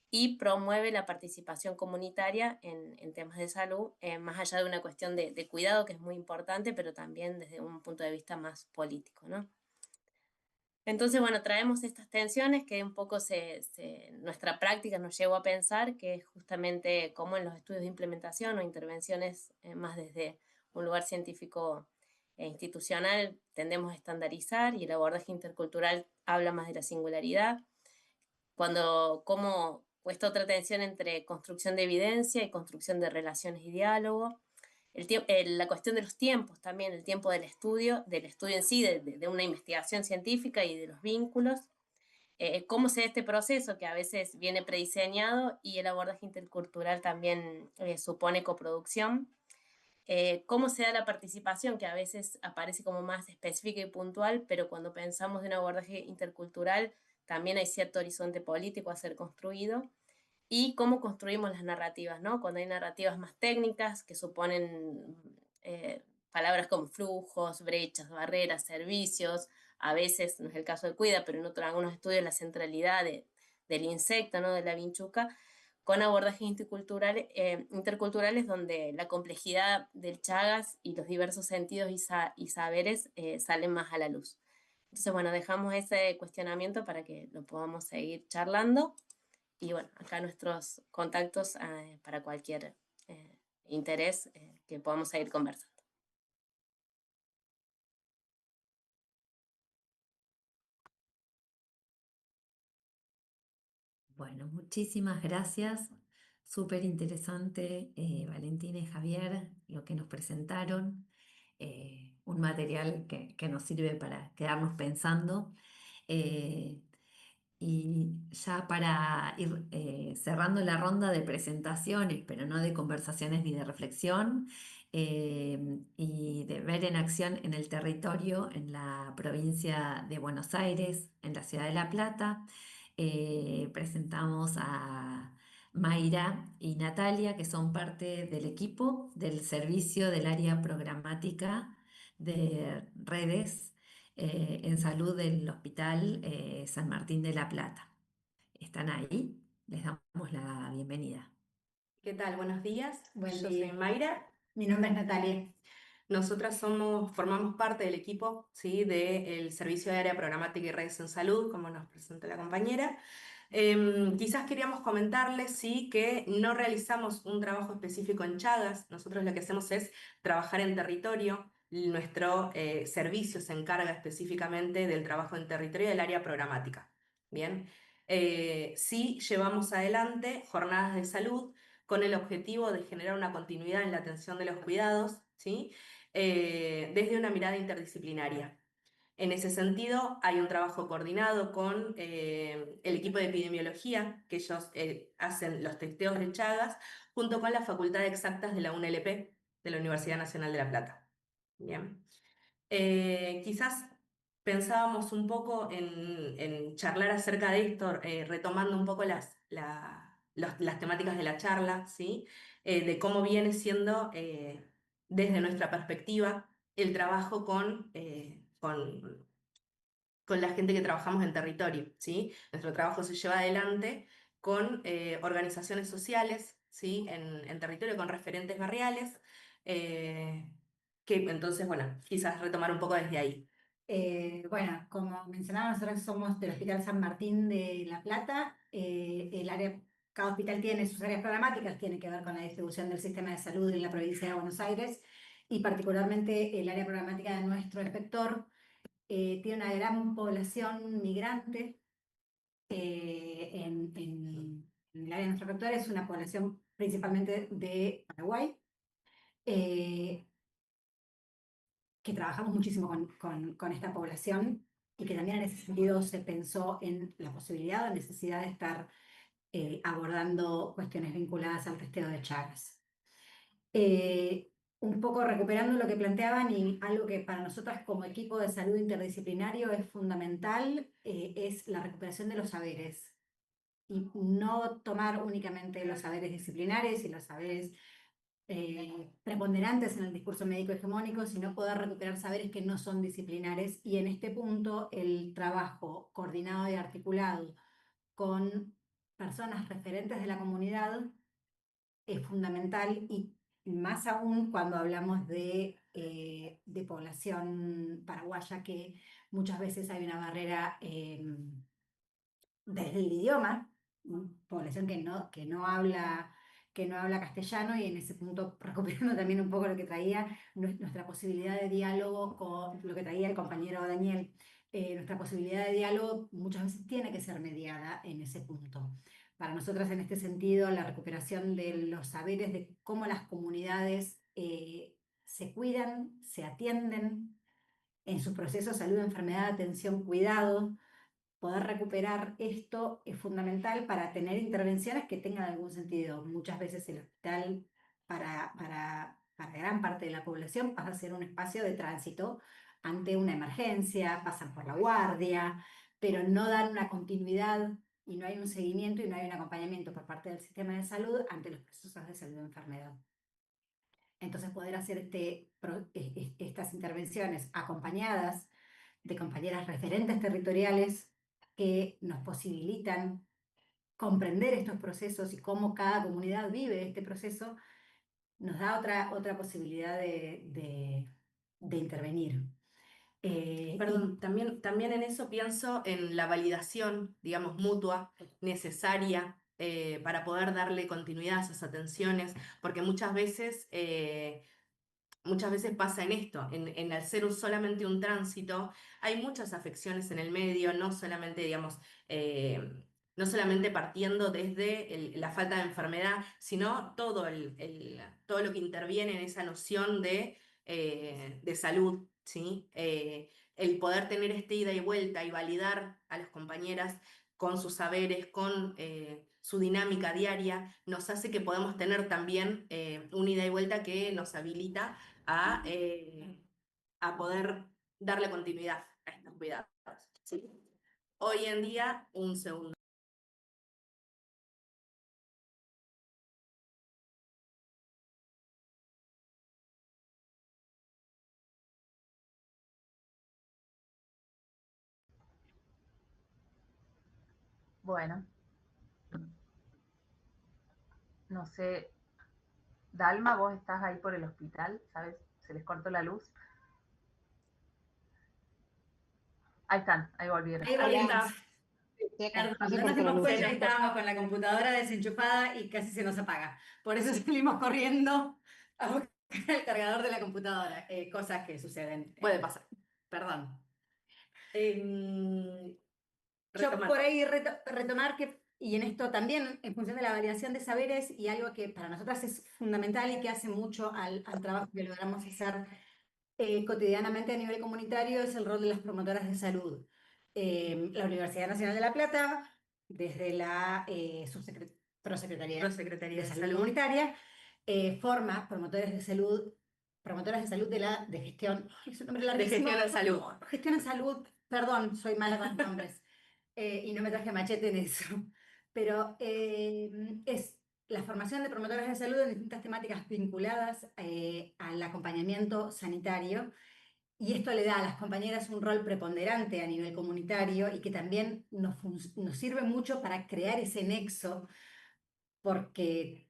Y promueve la participación comunitaria en temas de salud, más allá de una cuestión de cuidado, que es muy importante, pero también desde un punto de vista más político, ¿no? Entonces, bueno, traemos estas tensiones que un poco nuestra práctica nos llevó a pensar que es justamente como en los estudios de implementación o intervenciones más desde un lugar científico e institucional tendemos a estandarizar y el abordaje intercultural habla más de la singularidad. Como esta otra tensión entre construcción de evidencia y construcción de relaciones y diálogo. La cuestión de los tiempos también, el tiempo del estudio en sí, de una investigación científica y de los vínculos. Cómo se da este proceso que a veces viene prediseñado y el abordaje intercultural también supone coproducción. Cómo se da la participación, que a veces aparece como más específica y puntual, pero cuando pensamos de un abordaje intercultural también hay cierto horizonte político a ser construido. Y cómo construimos las narrativas, ¿no? Cuando hay narrativas más técnicas que suponen palabras como flujos, brechas, barreras, servicios, a veces, no es el caso de cuida, pero en algunos estudios la centralidad del insecto, ¿no? De la vinchuca, con abordajes interculturales donde la complejidad del Chagas y los diversos sentidos y saberes salen más a la luz. Entonces, bueno, dejamos ese cuestionamiento para que lo podamos seguir charlando. Y bueno, acá nuestros contactos para cualquier interés que podamos seguir conversando. Bueno, muchísimas gracias. Súper interesante, Valentina y Javier, lo que nos presentaron. Un material que nos sirve para quedarnos pensando. Y ya para ir cerrando la ronda de presentaciones, pero no de conversaciones ni de reflexión, y de ver en acción en el territorio, en la provincia de Buenos Aires, en la ciudad de La Plata, presentamos a Mayra y Natalia, que son parte del equipo del servicio del área programática de redes en salud del Hospital San Martín de la Plata. ¿Están ahí? Les damos la bienvenida. ¿Qué tal? Buenos días. Buen Yo día. soy Mayra. Mi nombre es Natalia. Nosotras formamos parte del equipo, ¿sí? Del Servicio de Área Programática y Redes en Salud, como nos presentó la compañera. Quizás queríamos comentarles, sí, que no realizamos un trabajo específico en Chagas. Nosotros lo que hacemos es trabajar en territorio. Nuestro servicio se encarga específicamente del trabajo en territorio del área programática. Bien. Sí llevamos adelante jornadas de salud con el objetivo de generar una continuidad en la atención de los cuidados, ¿sí? Desde una mirada interdisciplinaria. En ese sentido, hay un trabajo coordinado con el equipo de epidemiología, que ellos hacen los testeos de Chagas, junto con la Facultad de Exactas de la UNLP, de la Universidad Nacional de La Plata. Bien. Quizás pensábamos un poco en charlar acerca de esto, retomando un poco las temáticas de la charla, ¿sí? De cómo viene siendo, desde nuestra perspectiva, el trabajo con la gente que trabajamos en territorio, ¿sí? Nuestro trabajo se lleva adelante con organizaciones sociales, ¿sí? En territorio, con referentes barriales, que entonces, bueno, quizás retomar un poco desde ahí. Bueno, como mencionaba, nosotros somos del Hospital San Martín de La Plata. Cada hospital tiene sus áreas programáticas, tiene que ver con la distribución del sistema de salud en la provincia de Buenos Aires, y particularmente el área programática de nuestro inspector tiene una gran población migrante. En el área de nuestro inspector es una población principalmente de Paraguay, que trabajamos muchísimo con esta población, y que también en ese sentido se pensó en la posibilidad o necesidad de estar abordando cuestiones vinculadas al testeo de Chagas. Un poco recuperando lo que planteaban, y algo que para nosotras como equipo de salud interdisciplinario es fundamental, es la recuperación de los saberes. Y no tomar únicamente los saberes disciplinares y los saberes preponderantes en el discurso médico hegemónico, sino poder recuperar saberes que no son disciplinares. Y en este punto el trabajo coordinado y articulado con personas referentes de la comunidad es fundamental, y más aún cuando hablamos de población paraguaya, que muchas veces hay una barrera desde el idioma, población que no habla castellano, y en ese punto, recuperando también un poco lo que traía nuestra posibilidad de diálogo con lo que traía el compañero Daniel, nuestra posibilidad de diálogo muchas veces tiene que ser mediada en ese punto. Para nosotras, en este sentido, la recuperación de los saberes de cómo las comunidades se cuidan, se atienden en sus procesos salud, enfermedad, atención, cuidado. Poder recuperar esto es fundamental para tener intervenciones que tengan algún sentido. Muchas veces el hospital, para gran parte de la población, pasa a ser un espacio de tránsito ante una emergencia, pasan por la guardia, pero no dan una continuidad, y no hay un seguimiento y no hay un acompañamiento por parte del sistema de salud ante los procesos de salud de enfermedad. Entonces poder hacer estas intervenciones acompañadas de compañeras referentes territoriales que nos posibilitan comprender estos procesos y cómo cada comunidad vive este proceso, nos da otra posibilidad de intervenir. Perdón, también en eso pienso en la validación, digamos, mutua, necesaria para poder darle continuidad a esas atenciones, porque muchas veces pasa en esto, en al ser solamente un tránsito, hay muchas afecciones en el medio, no solamente, digamos, no solamente partiendo desde la falta de enfermedad, sino todo lo que interviene en esa noción de salud, ¿sí? El poder tener este ida y vuelta y validar a las compañeras con sus saberes, con su dinámica diaria, nos hace que podamos tener también una ida y vuelta que nos habilita a poder darle continuidad a estos cuidados, ¿sí? Hoy en día, un segundo. Bueno, no sé, Dalma, vos estás ahí por el hospital, ¿sabes? Se les cortó la luz. Ahí están, ahí volvieron. Ahí volvimos. Perdón, No se no nos cortó la dimos luz. cuenta que estábamos con la computadora desenchufada y casi se nos apaga. Por eso salimos corriendo a buscar el cargador de la computadora. Cosas que suceden. Puede pasar. Perdón. Yo Retomar. por ahí retomar que, y en esto también, en función de la validación de saberes, y algo que para nosotras es fundamental y que hace mucho al trabajo que logramos hacer cotidianamente a nivel comunitario, es el rol de las promotoras de salud. La Universidad Nacional de La Plata, desde la Prosecretaría de Salud Comunitaria, forma promotoras de salud de gestión, ay, es un nombre larguísimo. De gestión en salud. Gestión en salud, perdón, soy mala con los nombres, y no me traje machete en eso, pero es la formación de promotoras de salud en distintas temáticas vinculadas al acompañamiento sanitario, y esto le da a las compañeras un rol preponderante a nivel comunitario y que también nos sirve mucho para crear ese nexo, porque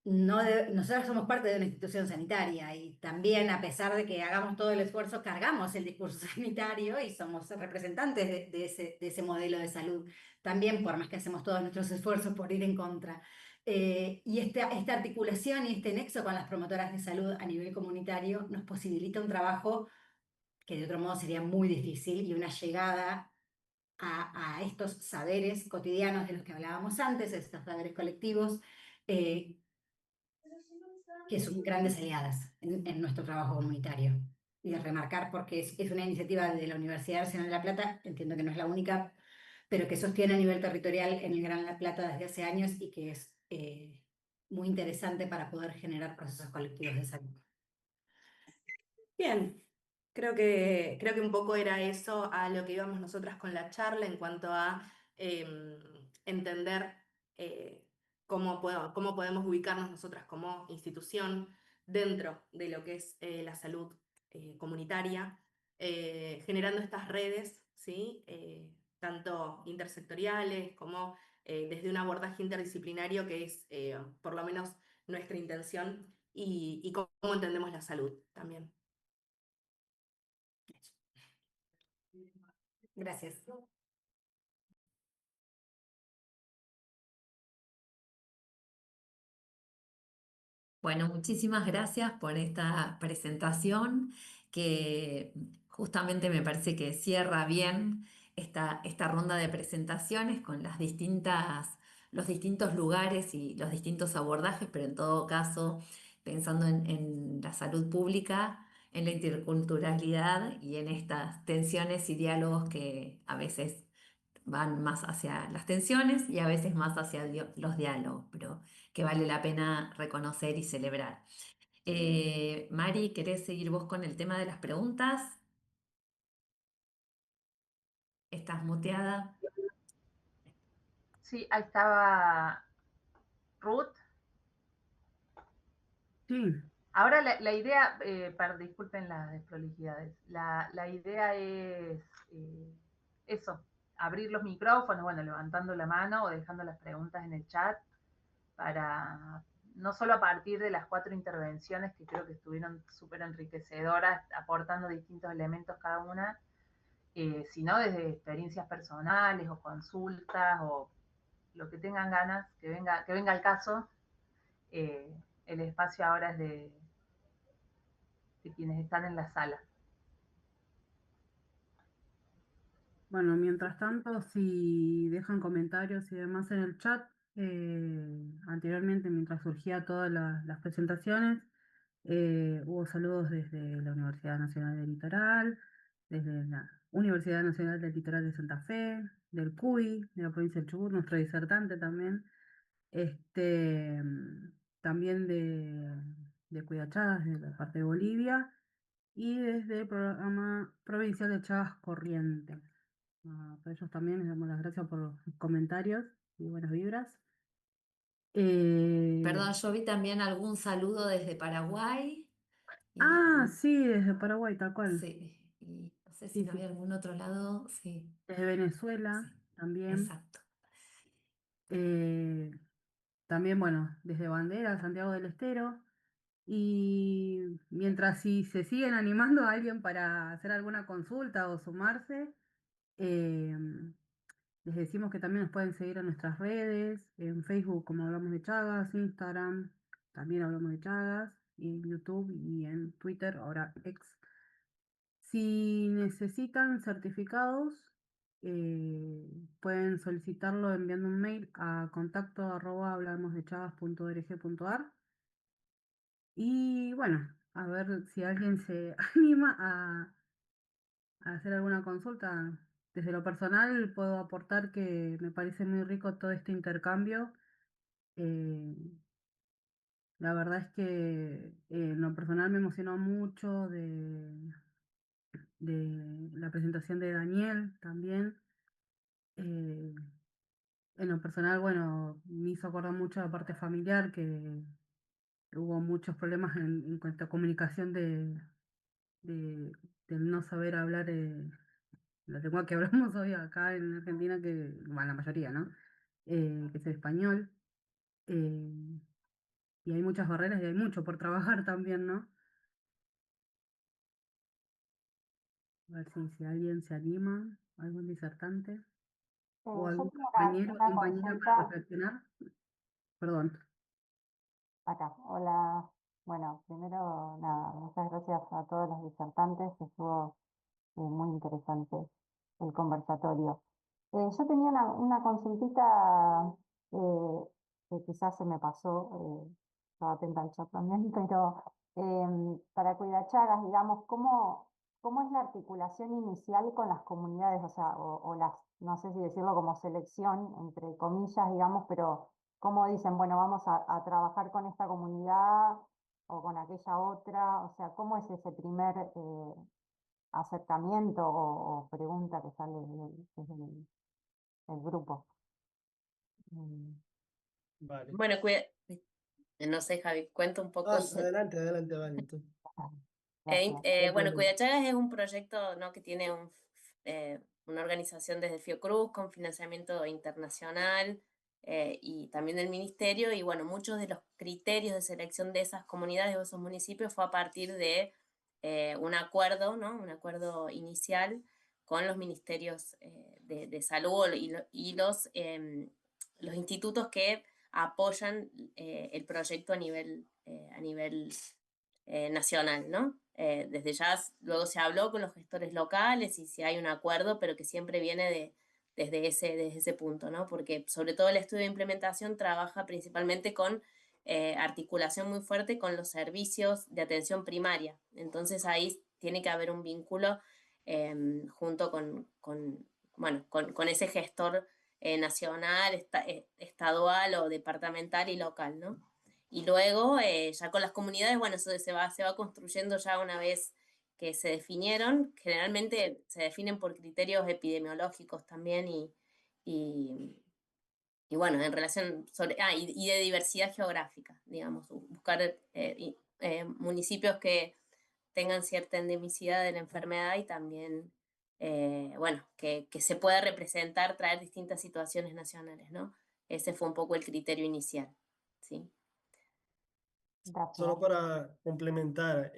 nosotros somos parte de una institución sanitaria y también, a pesar de que hagamos todo el esfuerzo, cargamos el discurso sanitario y somos representantes de ese modelo de salud, también por más que hacemos todos nuestros esfuerzos por ir en contra. Y esta articulación y este nexo con las promotoras de salud a nivel comunitario nos posibilita un trabajo que de otro modo sería muy difícil, y una llegada a estos saberes cotidianos de los que hablábamos antes, estos saberes colectivos, que son grandes aliadas en nuestro trabajo comunitario. Y de remarcar, porque es una iniciativa de la Universidad Nacional de La Plata, entiendo que no es la única, pero que sostiene a nivel territorial en el Gran La Plata desde hace años y que es muy interesante para poder generar procesos colectivos de salud. Bien, creo que un poco era eso a lo que íbamos nosotras con la charla en cuanto a entender cómo podemos ubicarnos nosotras como institución dentro de lo que es la salud comunitaria, generando estas redes, ¿sí? Tanto intersectoriales como desde un abordaje interdisciplinario que es por lo menos nuestra intención, y cómo entendemos la salud también. Gracias. Bueno, muchísimas gracias por esta presentación que justamente me parece que cierra bien esta ronda de presentaciones con los distintos lugares y los distintos abordajes, pero en todo caso pensando en la salud pública, en la interculturalidad y en estas tensiones y diálogos que a veces van más hacia las tensiones y a veces más hacia los diálogos, pero que vale la pena reconocer y celebrar. Mari, ¿querés seguir vos con el tema de las preguntas? ¿Estás muteada? Sí, ahí estaba Ruth. Sí, Ahora la idea, disculpen las desprolijidades, la idea es eso, abrir los micrófonos, bueno, levantando la mano o dejando las preguntas en el chat para, no solo a partir de las 4 intervenciones que creo que estuvieron súper enriquecedoras, aportando distintos elementos cada una, sino desde experiencias personales o consultas o lo que tengan ganas, que venga al caso. El espacio ahora es de quienes están en la sala. Bueno, mientras tanto, si dejan comentarios y demás en el chat, anteriormente, mientras surgía todas las presentaciones, hubo saludos desde la Universidad Nacional del Litoral, desde la Universidad Nacional del Litoral de Santa Fe, del CUI, de la provincia del Chubut, nuestro disertante también, también de Cuidachagas, de la parte de Bolivia, y desde el programa provincial de Chagas Corrientes. A ellos también les damos las gracias por los comentarios y buenas vibras. Perdón, yo vi también algún saludo desde Paraguay. Sí, desde Paraguay, tal cual. Sí, y no sé si Sí, no sí. había algún otro lado, sí. Desde Venezuela también. Exacto. También, bueno, desde Bandera, Santiago del Estero. Y mientras si se siguen animando a alguien para hacer alguna consulta o sumarse, les decimos que también nos pueden seguir en nuestras redes, en Facebook como Hablamos de Chagas, Instagram también Hablamos de Chagas, y en YouTube y en Twitter, ahora X. Si necesitan certificados, pueden solicitarlo enviando un mail a contacto@hablamosdechagas.org.ar. Y bueno, a ver si alguien se anima a hacer alguna consulta. Desde lo personal puedo aportar que me parece muy rico todo este intercambio. La verdad es que en lo personal me emocionó mucho de la presentación de Daniel también. En lo personal, bueno, me hizo acordar mucho la parte familiar, que hubo muchos problemas en cuanto a comunicación del no saber hablar la lengua que hablamos hoy acá en Argentina, que, bueno, la mayoría, ¿no? Que es el español. Y hay muchas barreras y hay mucho por trabajar también, ¿no? A ver si alguien se anima, algún disertante o Yo algún tengo compañero o una compañera para consulta reflexionar. Perdón. acá. Hola. Bueno, primero, nada, muchas gracias a todos los disertantes, que estuvo muy interesante el conversatorio. Yo tenía una consultita que quizás se me pasó, estaba atenta al chat también, pero para Cuidachagas, digamos, ¿cómo es la articulación inicial con las comunidades? O sea, o las, no sé si decirlo como selección, entre comillas, digamos, pero ¿cómo dicen, bueno, vamos a trabajar con esta comunidad o con aquella otra? O sea, ¿cómo es ese primer acercamiento o pregunta que sale desde el grupo? Vale. Bueno, no sé, Javi, cuento un poco. Adelante, Valen, tú. No hay Bueno, problema. Cuidachagas es un proyecto, ¿no?, que tiene una organización desde Fiocruz con financiamiento internacional y también del ministerio, y bueno, muchos de los criterios de selección de esas comunidades o esos municipios fue a partir de un acuerdo, ¿no?, un acuerdo inicial con los ministerios de salud y los institutos que apoyan el proyecto a nivel nacional, ¿no? Desde ya luego se habló con los gestores locales y si hay un acuerdo, pero que siempre viene desde ese punto, ¿no? Porque sobre todo el estudio de implementación trabaja principalmente con articulación muy fuerte con los servicios de atención primaria. Entonces ahí tiene que haber un vínculo junto con ese gestor nacional, estadual o departamental y local, ¿no? Y luego, ya con las comunidades, bueno, eso se va construyendo ya una vez que se definieron. Generalmente se definen por criterios epidemiológicos también y bueno, en relación y de diversidad geográfica, digamos, buscar municipios que tengan cierta endemicidad de la enfermedad y también, bueno, que se pueda representar, traer distintas situaciones nacionales, ¿no? Ese fue un poco el criterio inicial, ¿sí? Solo para complementar,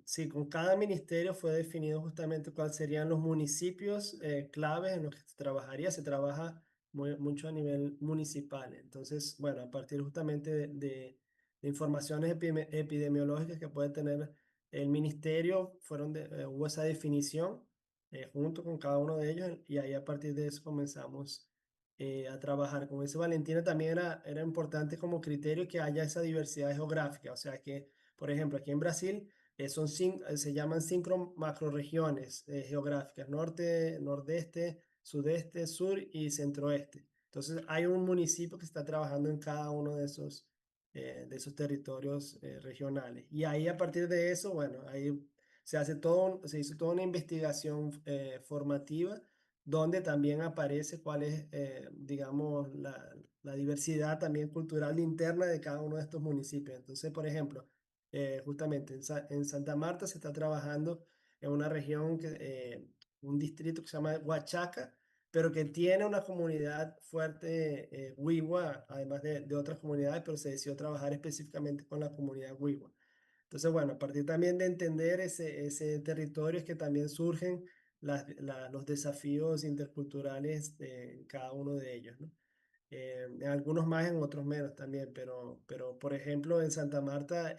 sí, con cada ministerio fue definido justamente cuáles serían los municipios claves en los que se trabajaría. Se trabaja mucho a nivel municipal. Entonces, bueno, a partir justamente de informaciones epidemiológicas que puede tener el ministerio, hubo esa definición junto con cada uno de ellos y ahí a partir de eso comenzamos a trabajar. Como dice Valentina, también era importante como criterio que haya esa diversidad geográfica, o sea que, por ejemplo, aquí en Brasil se llaman 5 macroregiones geográficas: norte, nordeste, sudeste, sur y centroeste. Entonces hay un municipio que está trabajando en cada uno de esos territorios regionales. Y ahí a partir de eso, bueno, ahí se hizo toda una investigación formativa donde también aparece cuál es, digamos, la diversidad también cultural interna de cada uno de estos municipios. Entonces, por ejemplo, justamente en Santa Marta se está trabajando en una región, un distrito que se llama Huachaca, pero que tiene una comunidad fuerte Wiwa, además de otras comunidades, pero se decidió trabajar específicamente con la comunidad Wiwa. Entonces, bueno, a partir también de entender ese territorio es que también surgen los desafíos interculturales en cada uno de ellos, ¿no? En algunos más, en otros menos también, pero por ejemplo en Santa Marta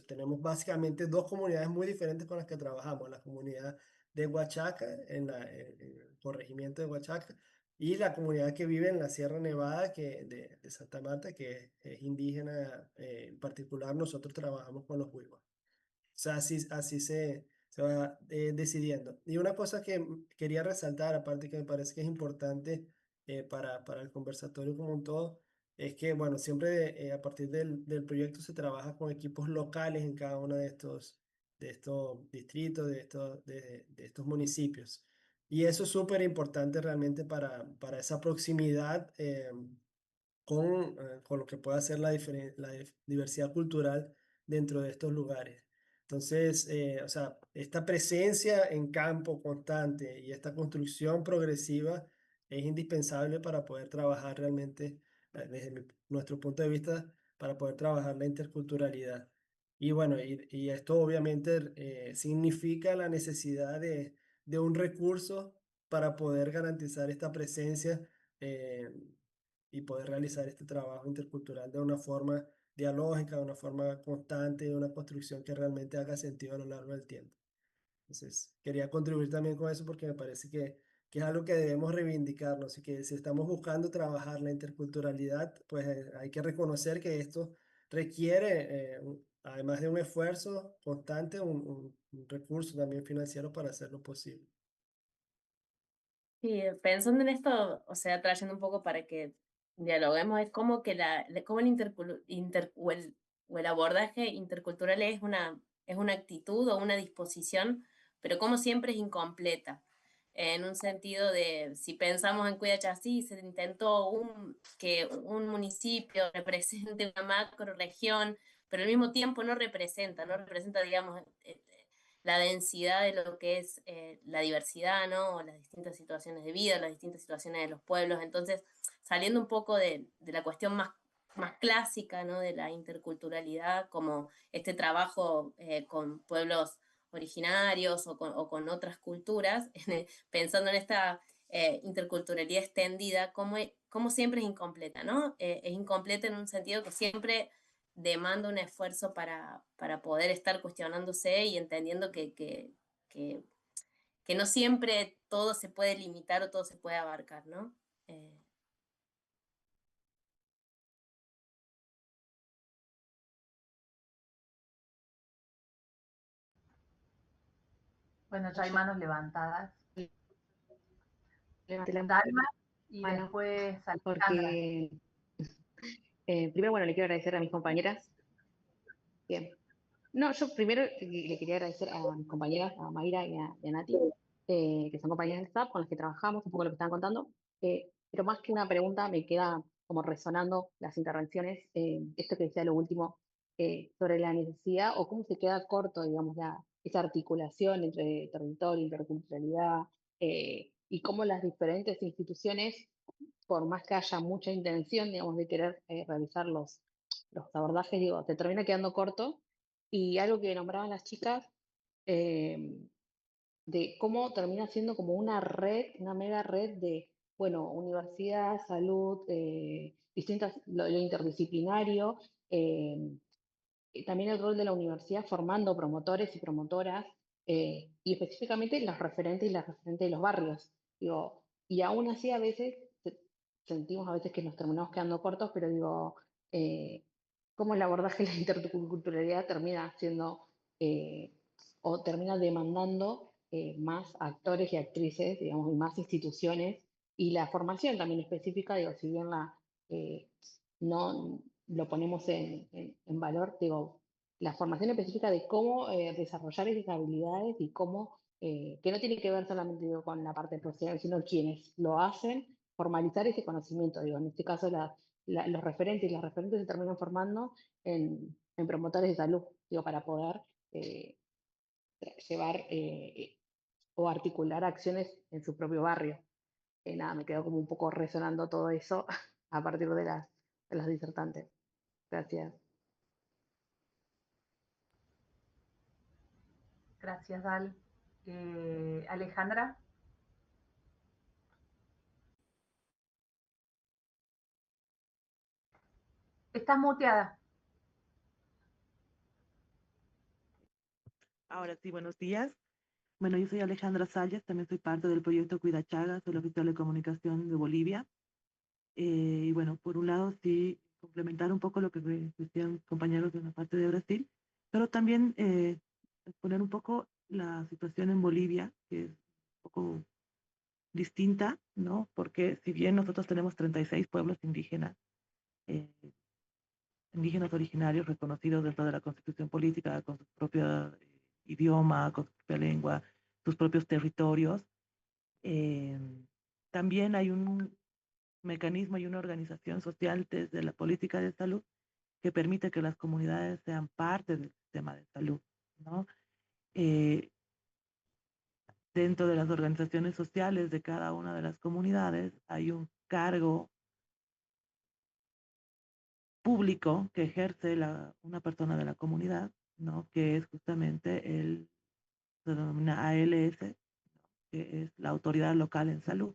tenemos básicamente dos comunidades muy diferentes con las que trabajamos: la comunidad de Huachaca, en el corregimiento de Huachaca, y la comunidad que vive en la Sierra Nevada de Santa Marta, que es indígena. En particular nosotros trabajamos con los Huihuas. O sea, así se va decidiendo. Y una cosa que quería resaltar, aparte que me parece que es importante para el conversatorio como un todo, es que, bueno, siempre a partir del proyecto se trabaja con equipos locales en cada uno de estos distritos, de estos municipios. Y eso es súper importante realmente para esa proximidad con lo que pueda ser la diversidad cultural dentro de estos lugares. Entonces, o sea, esta presencia en campo constante y esta construcción progresiva es indispensable para poder trabajar realmente, desde nuestro punto de vista, para poder trabajar la interculturalidad. Y bueno, y esto obviamente significa la necesidad de un recurso para poder garantizar esta presencia eh, y poder realizar este trabajo intercultural de una forma dialógica, de una forma constante, de una construcción que realmente haga sentido a lo largo del tiempo. Entonces, quería contribuir también con eso porque me parece que es algo que debemos reivindicarnos y que si estamos buscando trabajar la interculturalidad, pues hay que reconocer que esto requiere, además de un esfuerzo constante, un recurso también financiero para hacerlo posible. Sí, pensando en esto, o sea, trayendo un poco para que dialoguemos, es como que como o el abordaje intercultural es una actitud o una disposición, pero como siempre es incompleta. En un sentido de, si pensamos en Cuyachasí, se intentó que un municipio represente una macro región, pero al mismo tiempo no representa, digamos, la densidad de lo que es la diversidad, ¿no? O las distintas situaciones de vida, las distintas situaciones de los pueblos. Entonces, saliendo un poco de la cuestión más clásica, ¿no? De la interculturalidad, como este trabajo con pueblos originarios o con otras culturas, pensando en esta interculturalidad extendida, como siempre es incompleta, ¿no? Es incompleta en un sentido que siempre demanda un esfuerzo para poder estar cuestionándose y entendiendo que no siempre todo se puede limitar o todo se puede abarcar, ¿no? Bueno, ya hay manos levantadas. Levanté la Dalma y mano después Alejandra. porque primero, bueno, le quiero agradecer a mis compañeras. Bien. No, yo primero le quería agradecer a mis compañeras, a Mayra y a Nati, que son compañeras del SAP con las que trabajamos, un poco lo que estaban contando. Pero más que una pregunta, me queda como resonando las intervenciones, esto que decía lo último, sobre la necesidad o cómo se queda corto, digamos, esa articulación entre territorio, interculturalidad, y cómo las diferentes instituciones, por más que haya mucha intención, digamos, de querer realizar los abordajes, digo, te termina quedando corto. Y algo que nombraban las chicas, de cómo termina siendo como una red, una mega red de, bueno, universidad, salud, distintas, lo interdisciplinario, y también el rol de la universidad formando promotores y promotoras, y específicamente los referentes y las referentes de los barrios. Digo, y aún así a veces sentimos a veces que nos terminamos quedando cortos, pero digo, cómo el abordaje de la interculturalidad termina siendo, o termina demandando más actores y actrices, digamos, y más instituciones, y la formación también específica, digo, si bien no lo ponemos en valor, digo, la formación específica de cómo desarrollar esas habilidades y cómo, que no tiene que ver solamente, digo, con la parte profesional, sino quienes lo hacen, formalizar ese conocimiento, digo, en este caso los referentes y las referentes se terminan formando en promotores de salud, digo, para poder llevar o articular acciones en su propio barrio. Nada, me quedó como un poco resonando todo eso a partir de las disertantes. Gracias. Gracias, Dal. Alejandra. Estás muteada. Ahora sí, buenos días. Bueno, yo soy Alejandra Salles, también soy parte del proyecto Cuida Chagas, soy la oficial de comunicación de Bolivia. Y bueno, por un lado, sí, complementar un poco lo que decían compañeros de la parte de Brasil, pero también exponer un poco la situación en Bolivia, que es un poco distinta, ¿no? Porque si bien nosotros tenemos 36 pueblos indígenas, eh, indígenas originarios reconocidos dentro de la Constitución Política, con su propio idioma, con su propia lengua, sus propios territorios, eh, también hay un mecanismo y una organización social desde la política de salud que permite que las comunidades sean parte del sistema de salud, ¿no? Dentro de las organizaciones sociales de cada una de las comunidades hay un cargo público que ejerce una persona de la comunidad, ¿no? Que es justamente se denomina ALS, que es la autoridad local en salud.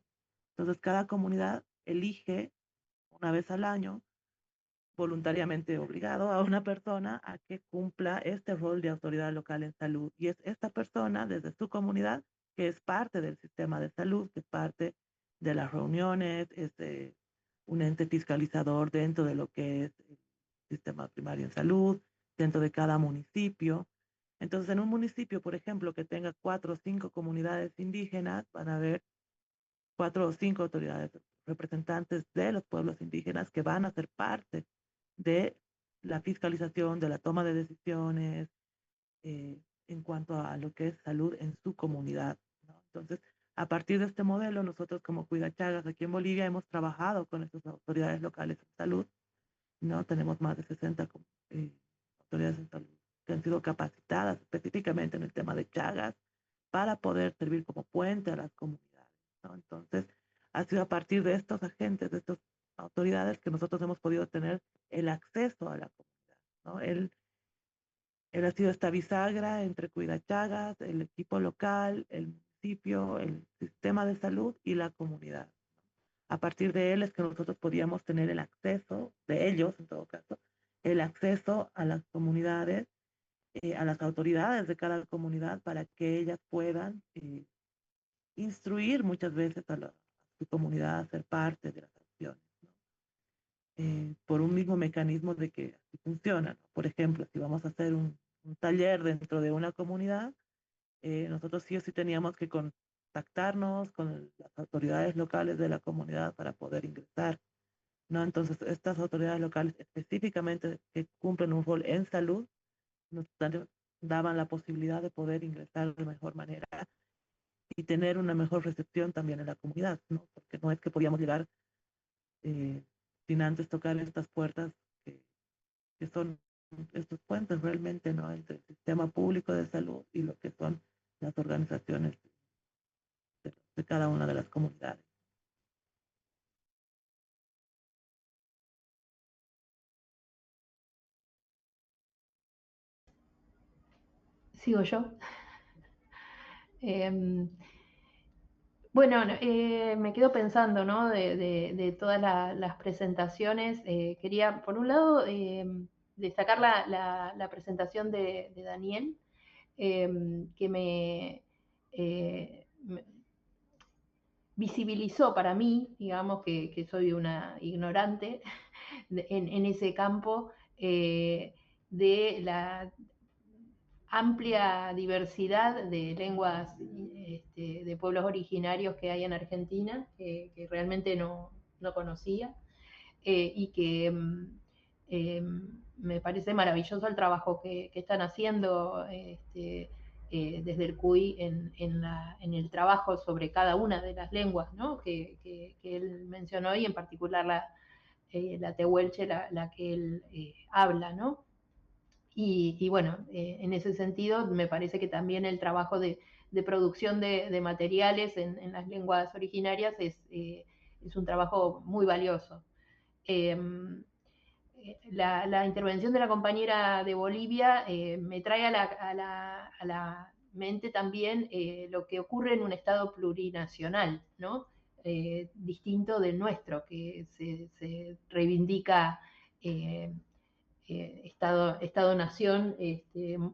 Entonces, cada comunidad elige una vez al año, voluntariamente obligado a una persona a que cumpla este rol de autoridad local en salud. Y es esta persona desde su comunidad que es parte del sistema de salud, que es parte de las reuniones, es un ente fiscalizador dentro de lo que es el sistema primario en salud, dentro de cada municipio. Entonces, en un municipio, por ejemplo, que tenga 4 o 5 comunidades indígenas, van a haber 4 o 5 autoridades representantes de los pueblos indígenas que van a ser parte de la fiscalización, de la toma de decisiones en cuanto a lo que es salud en su comunidad, ¿no? Entonces, a partir de este modelo, nosotros como Cuida Chagas aquí en Bolivia hemos trabajado con estas autoridades locales en salud, ¿no? Tenemos más de 60 autoridades en salud que han sido capacitadas específicamente en el tema de Chagas para poder servir como puente a las comunidades, ¿no? Entonces, ha sido a partir de estos agentes, de estas autoridades, que nosotros hemos podido tener el acceso a la comunidad, ¿no? Él ha sido esta bisagra entre Cuida Chagas, el equipo local, el municipio, el sistema de salud y la comunidad. A partir de él es que nosotros podíamos tener el acceso, de ellos en todo caso, el acceso a las comunidades, a las autoridades de cada comunidad para que ellas puedan instruir muchas veces a su comunidad a ser parte de las acciones, ¿no? Por un mismo mecanismo de que así funciona, ¿no? Por ejemplo, si vamos a hacer un taller dentro de una comunidad, nosotros sí o sí teníamos que contactarnos con las autoridades locales de la comunidad para poder ingresar, ¿no? Entonces, estas autoridades locales específicamente que cumplen un rol en salud, nos daban la posibilidad de poder ingresar de mejor manera y tener una mejor recepción también en la comunidad, ¿no? Porque no es que podíamos llegar sin antes tocar estas puertas que son estos puentes realmente, ¿no? Entre el sistema público de salud y lo que son las organizaciones de cada una de las comunidades. ¿Sigo yo? Bueno, me quedo pensando, ¿no? De todas las presentaciones. Quería, por un lado, destacar la presentación de Daniel, que me visibilizó para mí, digamos, que soy una ignorante en ese campo, de la amplia diversidad de lenguas de pueblos originarios que hay en Argentina, que realmente no conocía, y que me parece maravilloso el trabajo que están haciendo desde el CUI en el trabajo sobre cada una de las lenguas, ¿no? que él mencionó, y en particular la tehuelche, la que él habla, ¿no? Y bueno, en ese sentido me parece que también el trabajo de producción de materiales en las lenguas originarias es un trabajo muy valioso. La intervención de la compañera de Bolivia me trae a la mente también lo que ocurre en un Estado plurinacional, ¿no? Distinto del nuestro, que se reivindica Estado-nación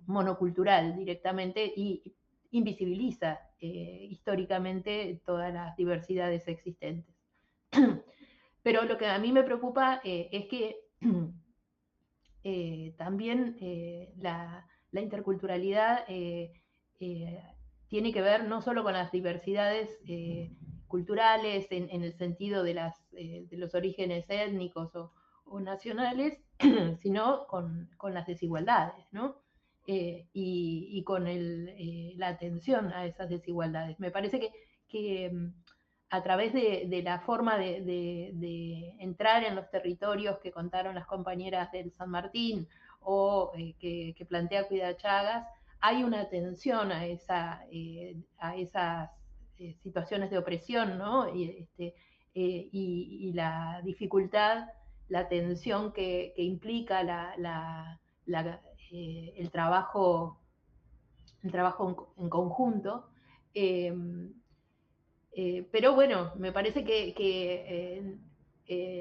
monocultural directamente, y invisibiliza históricamente todas las diversidades existentes. Pero lo que a mí me preocupa es que también la interculturalidad tiene que ver no solo con las diversidades culturales en el sentido de los orígenes étnicos o nacionales, sino con las desigualdades, ¿no? Y con la atención a esas desigualdades. Me parece que a través de la forma de entrar en los territorios que contaron las compañeras del San Martín, o que plantea Cuida Chagas, hay una atención a esas situaciones de opresión, ¿no? Y la dificultad, la tensión que implica el trabajo en conjunto. Pero bueno, me parece que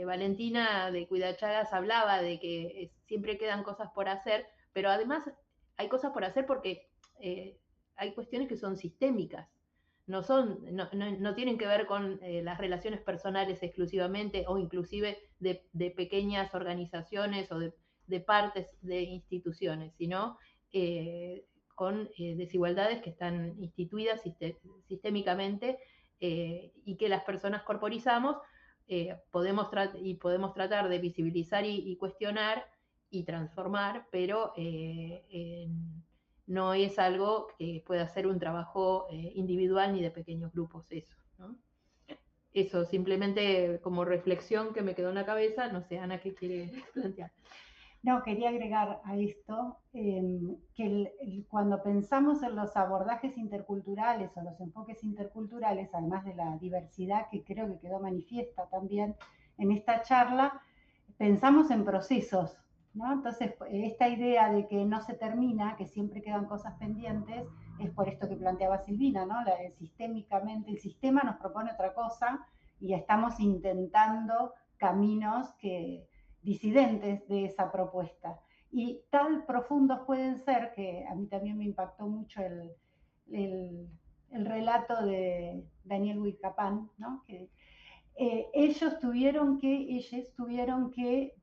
Valentina de Cuida Chagas hablaba de que siempre quedan cosas por hacer, pero además hay cosas por hacer porque hay cuestiones que son sistémicas. No tienen que ver con las relaciones personales exclusivamente, o inclusive de pequeñas organizaciones o de partes de instituciones, sino con desigualdades que están instituidas sistémicamente, y que las personas corporizamos, podemos tratar de visibilizar y cuestionar y transformar, pero no es algo que pueda ser un trabajo individual ni de pequeños grupos, eso, ¿no? Eso, simplemente como reflexión que me quedó en la cabeza. No sé, Ana, ¿qué quiere plantear? No, quería agregar a esto que cuando pensamos en los abordajes interculturales o los enfoques interculturales, además de la diversidad que creo que quedó manifiesta también en esta charla, pensamos en procesos, ¿no? Entonces, esta idea de que no se termina, que siempre quedan cosas pendientes, es por esto que planteaba Silvina, ¿no? Sistémicamente, el sistema nos propone otra cosa y estamos intentando caminos disidentes de esa propuesta. Y tan profundos pueden ser, que a mí también me impactó mucho el relato de Daniel Huicapán, ¿no? Que ellos tuvieron que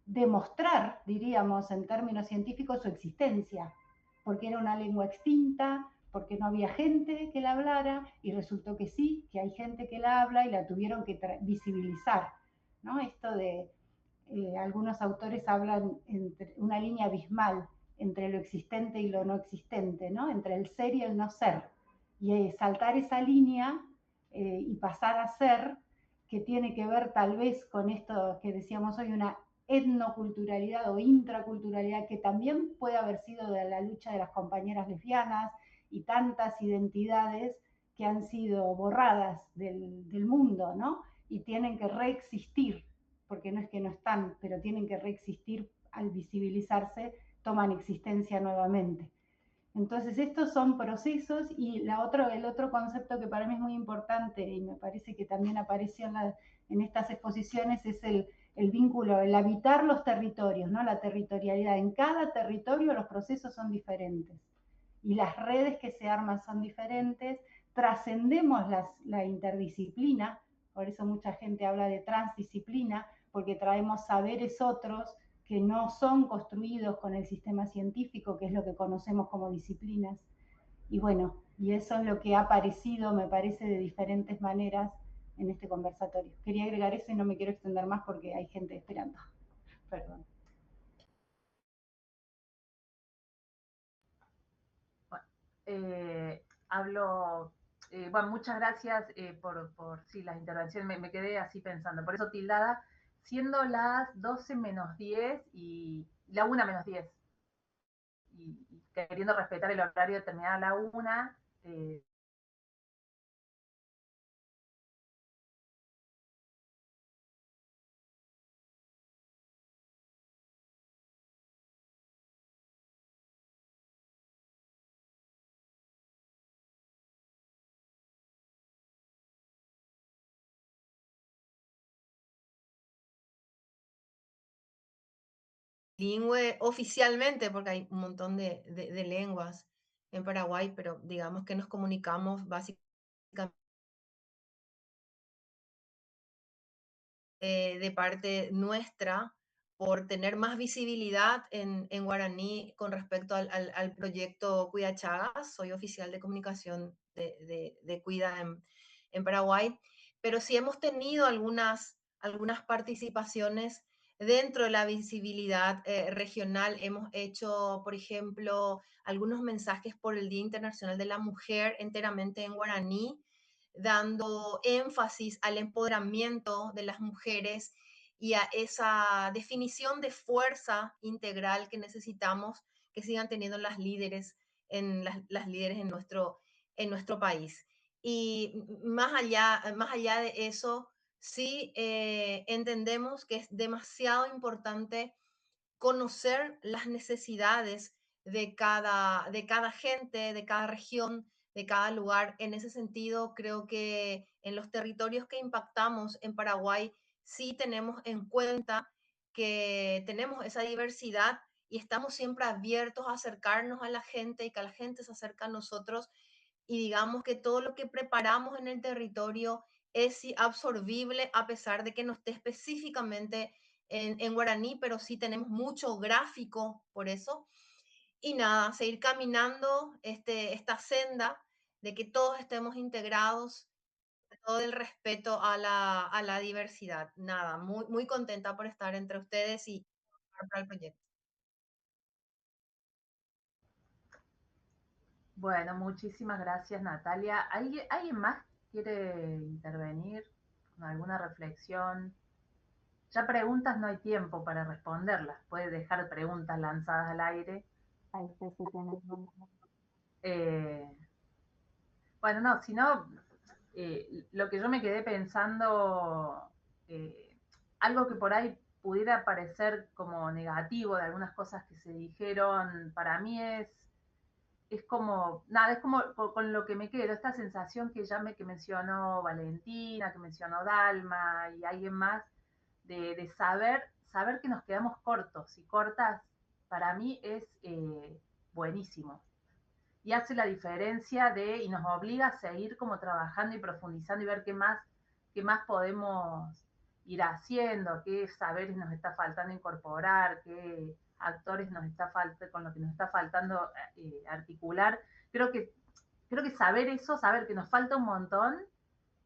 demostrar, diríamos en términos científicos, su existencia, porque era una lengua extinta, porque no había gente que la hablara, y resultó que sí, que hay gente que la habla, y la tuvieron que visibilizar, ¿no? Esto de algunos autores hablan entre una línea abismal entre lo existente y lo no existente, ¿no? Entre el ser y el no ser. Y saltar esa línea y pasar a ser, que tiene que ver tal vez con esto que decíamos hoy, una etnoculturalidad o intraculturalidad, que también puede haber sido de la lucha de las compañeras lesbianas y tantas identidades que han sido borradas del mundo, ¿no? Y tienen que reexistir, porque no es que no están, pero tienen que reexistir al visibilizarse, toman existencia nuevamente. Entonces, estos son procesos y el otro concepto que para mí es muy importante y me parece que también apareció en estas exposiciones es el vínculo, el habitar los territorios, ¿no? La territorialidad. En cada territorio los procesos son diferentes y las redes que se arman son diferentes. Trascendemos la interdisciplina, por eso mucha gente habla de transdisciplina, porque traemos saberes otros que no son construidos con el sistema científico, que es lo que conocemos como disciplinas. Y bueno, y eso es lo que ha aparecido, me parece, de diferentes maneras en este conversatorio. Quería agregar eso y no me quiero extender más porque hay gente esperando. Perdón. Bueno, muchas gracias por sí, las intervenciones, me quedé así pensando, por eso tildada, siendo las 12 menos 10 y la 1 menos 10, y queriendo respetar el horario de terminar a la 1, bilingüe oficialmente, porque hay un montón de lenguas en Paraguay, pero digamos que nos comunicamos básicamente de parte nuestra por tener más visibilidad en guaraní con respecto al proyecto Cuida Chagas. Soy oficial de comunicación de Cuida en Paraguay, pero sí hemos tenido algunas participaciones dentro de la visibilidad regional. Hemos hecho, por ejemplo, algunos mensajes por el Día Internacional de la Mujer enteramente en guaraní, dando énfasis al empoderamiento de las mujeres y a esa definición de fuerza integral que necesitamos que sigan teniendo las líderes en nuestro país. Y más allá de eso, sí entendemos que es demasiado importante conocer las necesidades de cada gente, de cada región, de cada lugar. En ese sentido, creo que en los territorios que impactamos en Paraguay, sí tenemos en cuenta que tenemos esa diversidad y estamos siempre abiertos a acercarnos a la gente y que la gente se acerca a nosotros, y digamos que todo lo que preparamos en el territorio es absorbible a pesar de que no esté específicamente en guaraní, pero sí tenemos mucho gráfico por eso. Y nada, seguir caminando esta senda de que todos estemos integrados, todo el respeto a la diversidad. Nada, muy, muy contenta por estar entre ustedes y para el proyecto. bueno, muchísimas gracias, Natalia. ¿Alguien más quiere intervenir con alguna reflexión? Ya preguntas no hay tiempo para responderlas. Puede dejar preguntas lanzadas al aire. Ahí sí tienes. Bueno, no, si no, lo que yo me quedé pensando, algo que por ahí pudiera parecer como negativo de algunas cosas que se dijeron, para mí es como, nada, es como con lo que me quedo, esta sensación que mencionó Valentina, que mencionó Dalma y alguien más, de saber que nos quedamos cortos y cortas, para mí es buenísimo. Y hace la diferencia y nos obliga a seguir como trabajando y profundizando y ver qué más podemos ir haciendo, qué saberes nos está faltando incorporar, qué actores con lo que nos está faltando articular. Creo que saber eso, saber que nos falta un montón,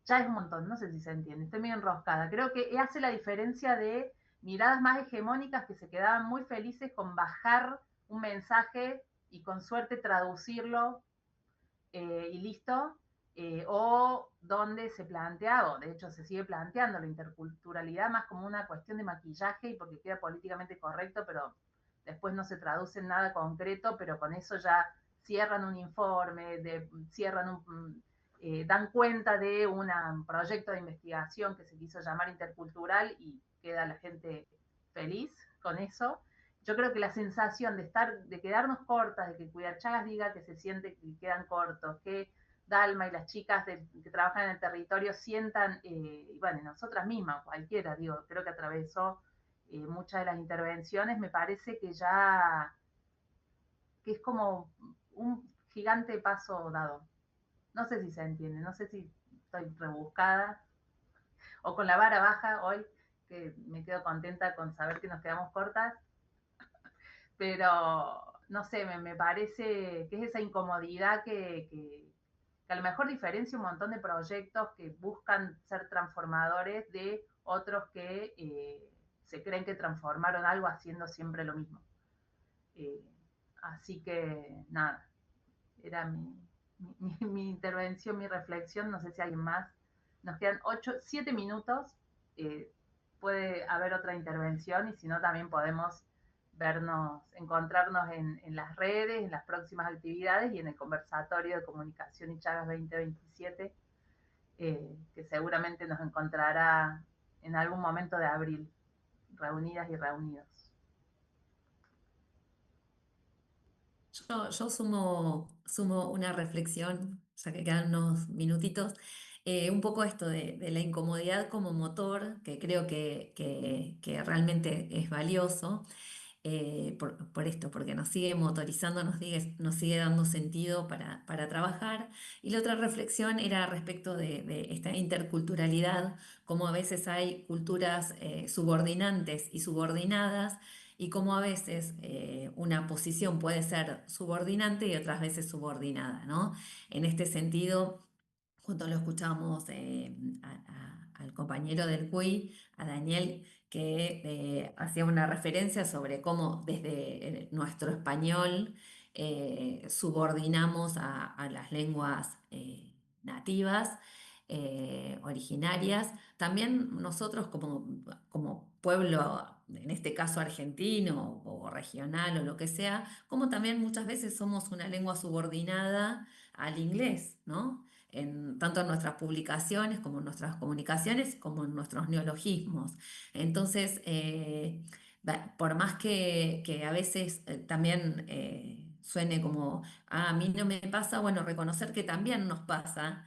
ya es un montón, no sé si se entiende, estoy medio enroscada. Creo que hace la diferencia de miradas más hegemónicas que se quedaban muy felices con bajar un mensaje y con suerte traducirlo y listo, o donde se plantea, o de hecho se sigue planteando la interculturalidad más como una cuestión de maquillaje y porque queda políticamente correcto, pero después no se traduce en nada concreto, pero con eso ya cierran un informe, dan cuenta de un proyecto de investigación que se quiso llamar intercultural y queda la gente feliz con eso. Yo creo que la sensación de quedarnos cortas, de que Cuidachagas diga que se siente que quedan cortos, que Dalma y las chicas que trabajan en el territorio sientan, bueno, nosotras mismas, cualquiera, digo, creo que atravesó muchas de las intervenciones, me parece que ya, que es como un gigante paso dado. No sé si se entiende, no sé si estoy rebuscada o con la vara baja hoy, que me quedo contenta con saber que nos quedamos cortas, pero no sé, me parece que es esa incomodidad que a lo mejor diferencia un montón de proyectos que buscan ser transformadores de otros que se creen que transformaron algo haciendo siempre lo mismo. Así que nada, era mi intervención, mi reflexión, no sé si alguien más. Nos quedan 7 minutos, puede haber otra intervención y si no también podemos encontrarnos en las redes, en las próximas actividades y en el conversatorio de comunicación y Chagas 2027, que seguramente nos encontrará en algún momento de abril, reunidas y reunidos. Yo sumo una reflexión, ya que quedan unos minutitos, un poco esto de la incomodidad como motor, que creo que realmente es valioso, por esto, porque nos sigue motorizando, nos sigue dando sentido para trabajar. Y la otra reflexión era respecto de esta interculturalidad, cómo a veces hay culturas subordinantes y subordinadas, y cómo a veces una posición puede ser subordinante y otras veces subordinada, ¿no? En este sentido, cuando lo escuchamos al compañero del CUI, a Daniel, que hacía una referencia sobre cómo desde nuestro español subordinamos a las lenguas nativas, originarias. También nosotros como pueblo, en este caso argentino o regional o lo que sea, como también muchas veces somos una lengua subordinada al inglés, ¿no? Tanto en nuestras publicaciones como en nuestras comunicaciones, como en nuestros neologismos. Entonces, por más que a veces también suene como, a mí no me pasa, bueno, reconocer que también nos pasa.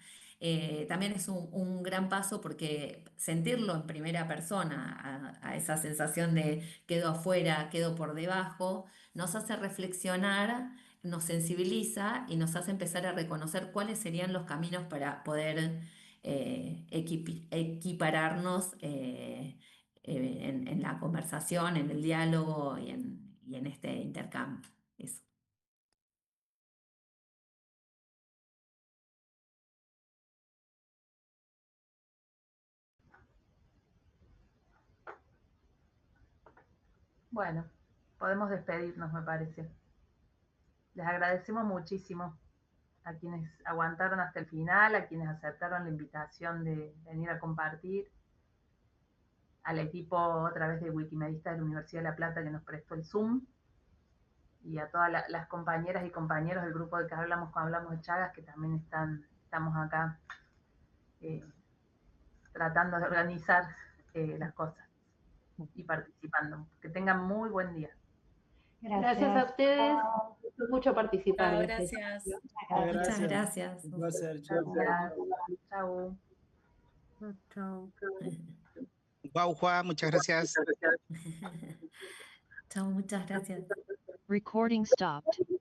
También es un gran paso porque sentirlo en primera persona, a esa sensación de quedo afuera, quedo por debajo, nos hace reflexionar, nos sensibiliza y nos hace empezar a reconocer cuáles serían los caminos para poder equipararnos en la conversación, en el diálogo y en este intercambio. Eso. Bueno, podemos despedirnos, me parece. Les agradecemos muchísimo a quienes aguantaron hasta el final, a quienes aceptaron la invitación de venir a compartir, al equipo otra vez de Wikimedistas de la Universidad de La Plata que nos prestó el Zoom, y a todas las compañeras y compañeros del grupo de que hablamos cuando hablamos de Chagas, que también estamos acá tratando de organizar las cosas y participando. Que tengan muy buen día. Gracias a ustedes. Por mucho participar. Gracias. Muchas gracias. Un placer. Chao. Chao. Chao. Guau, Juan, muchas gracias. Chao, muchas gracias. Recording stopped.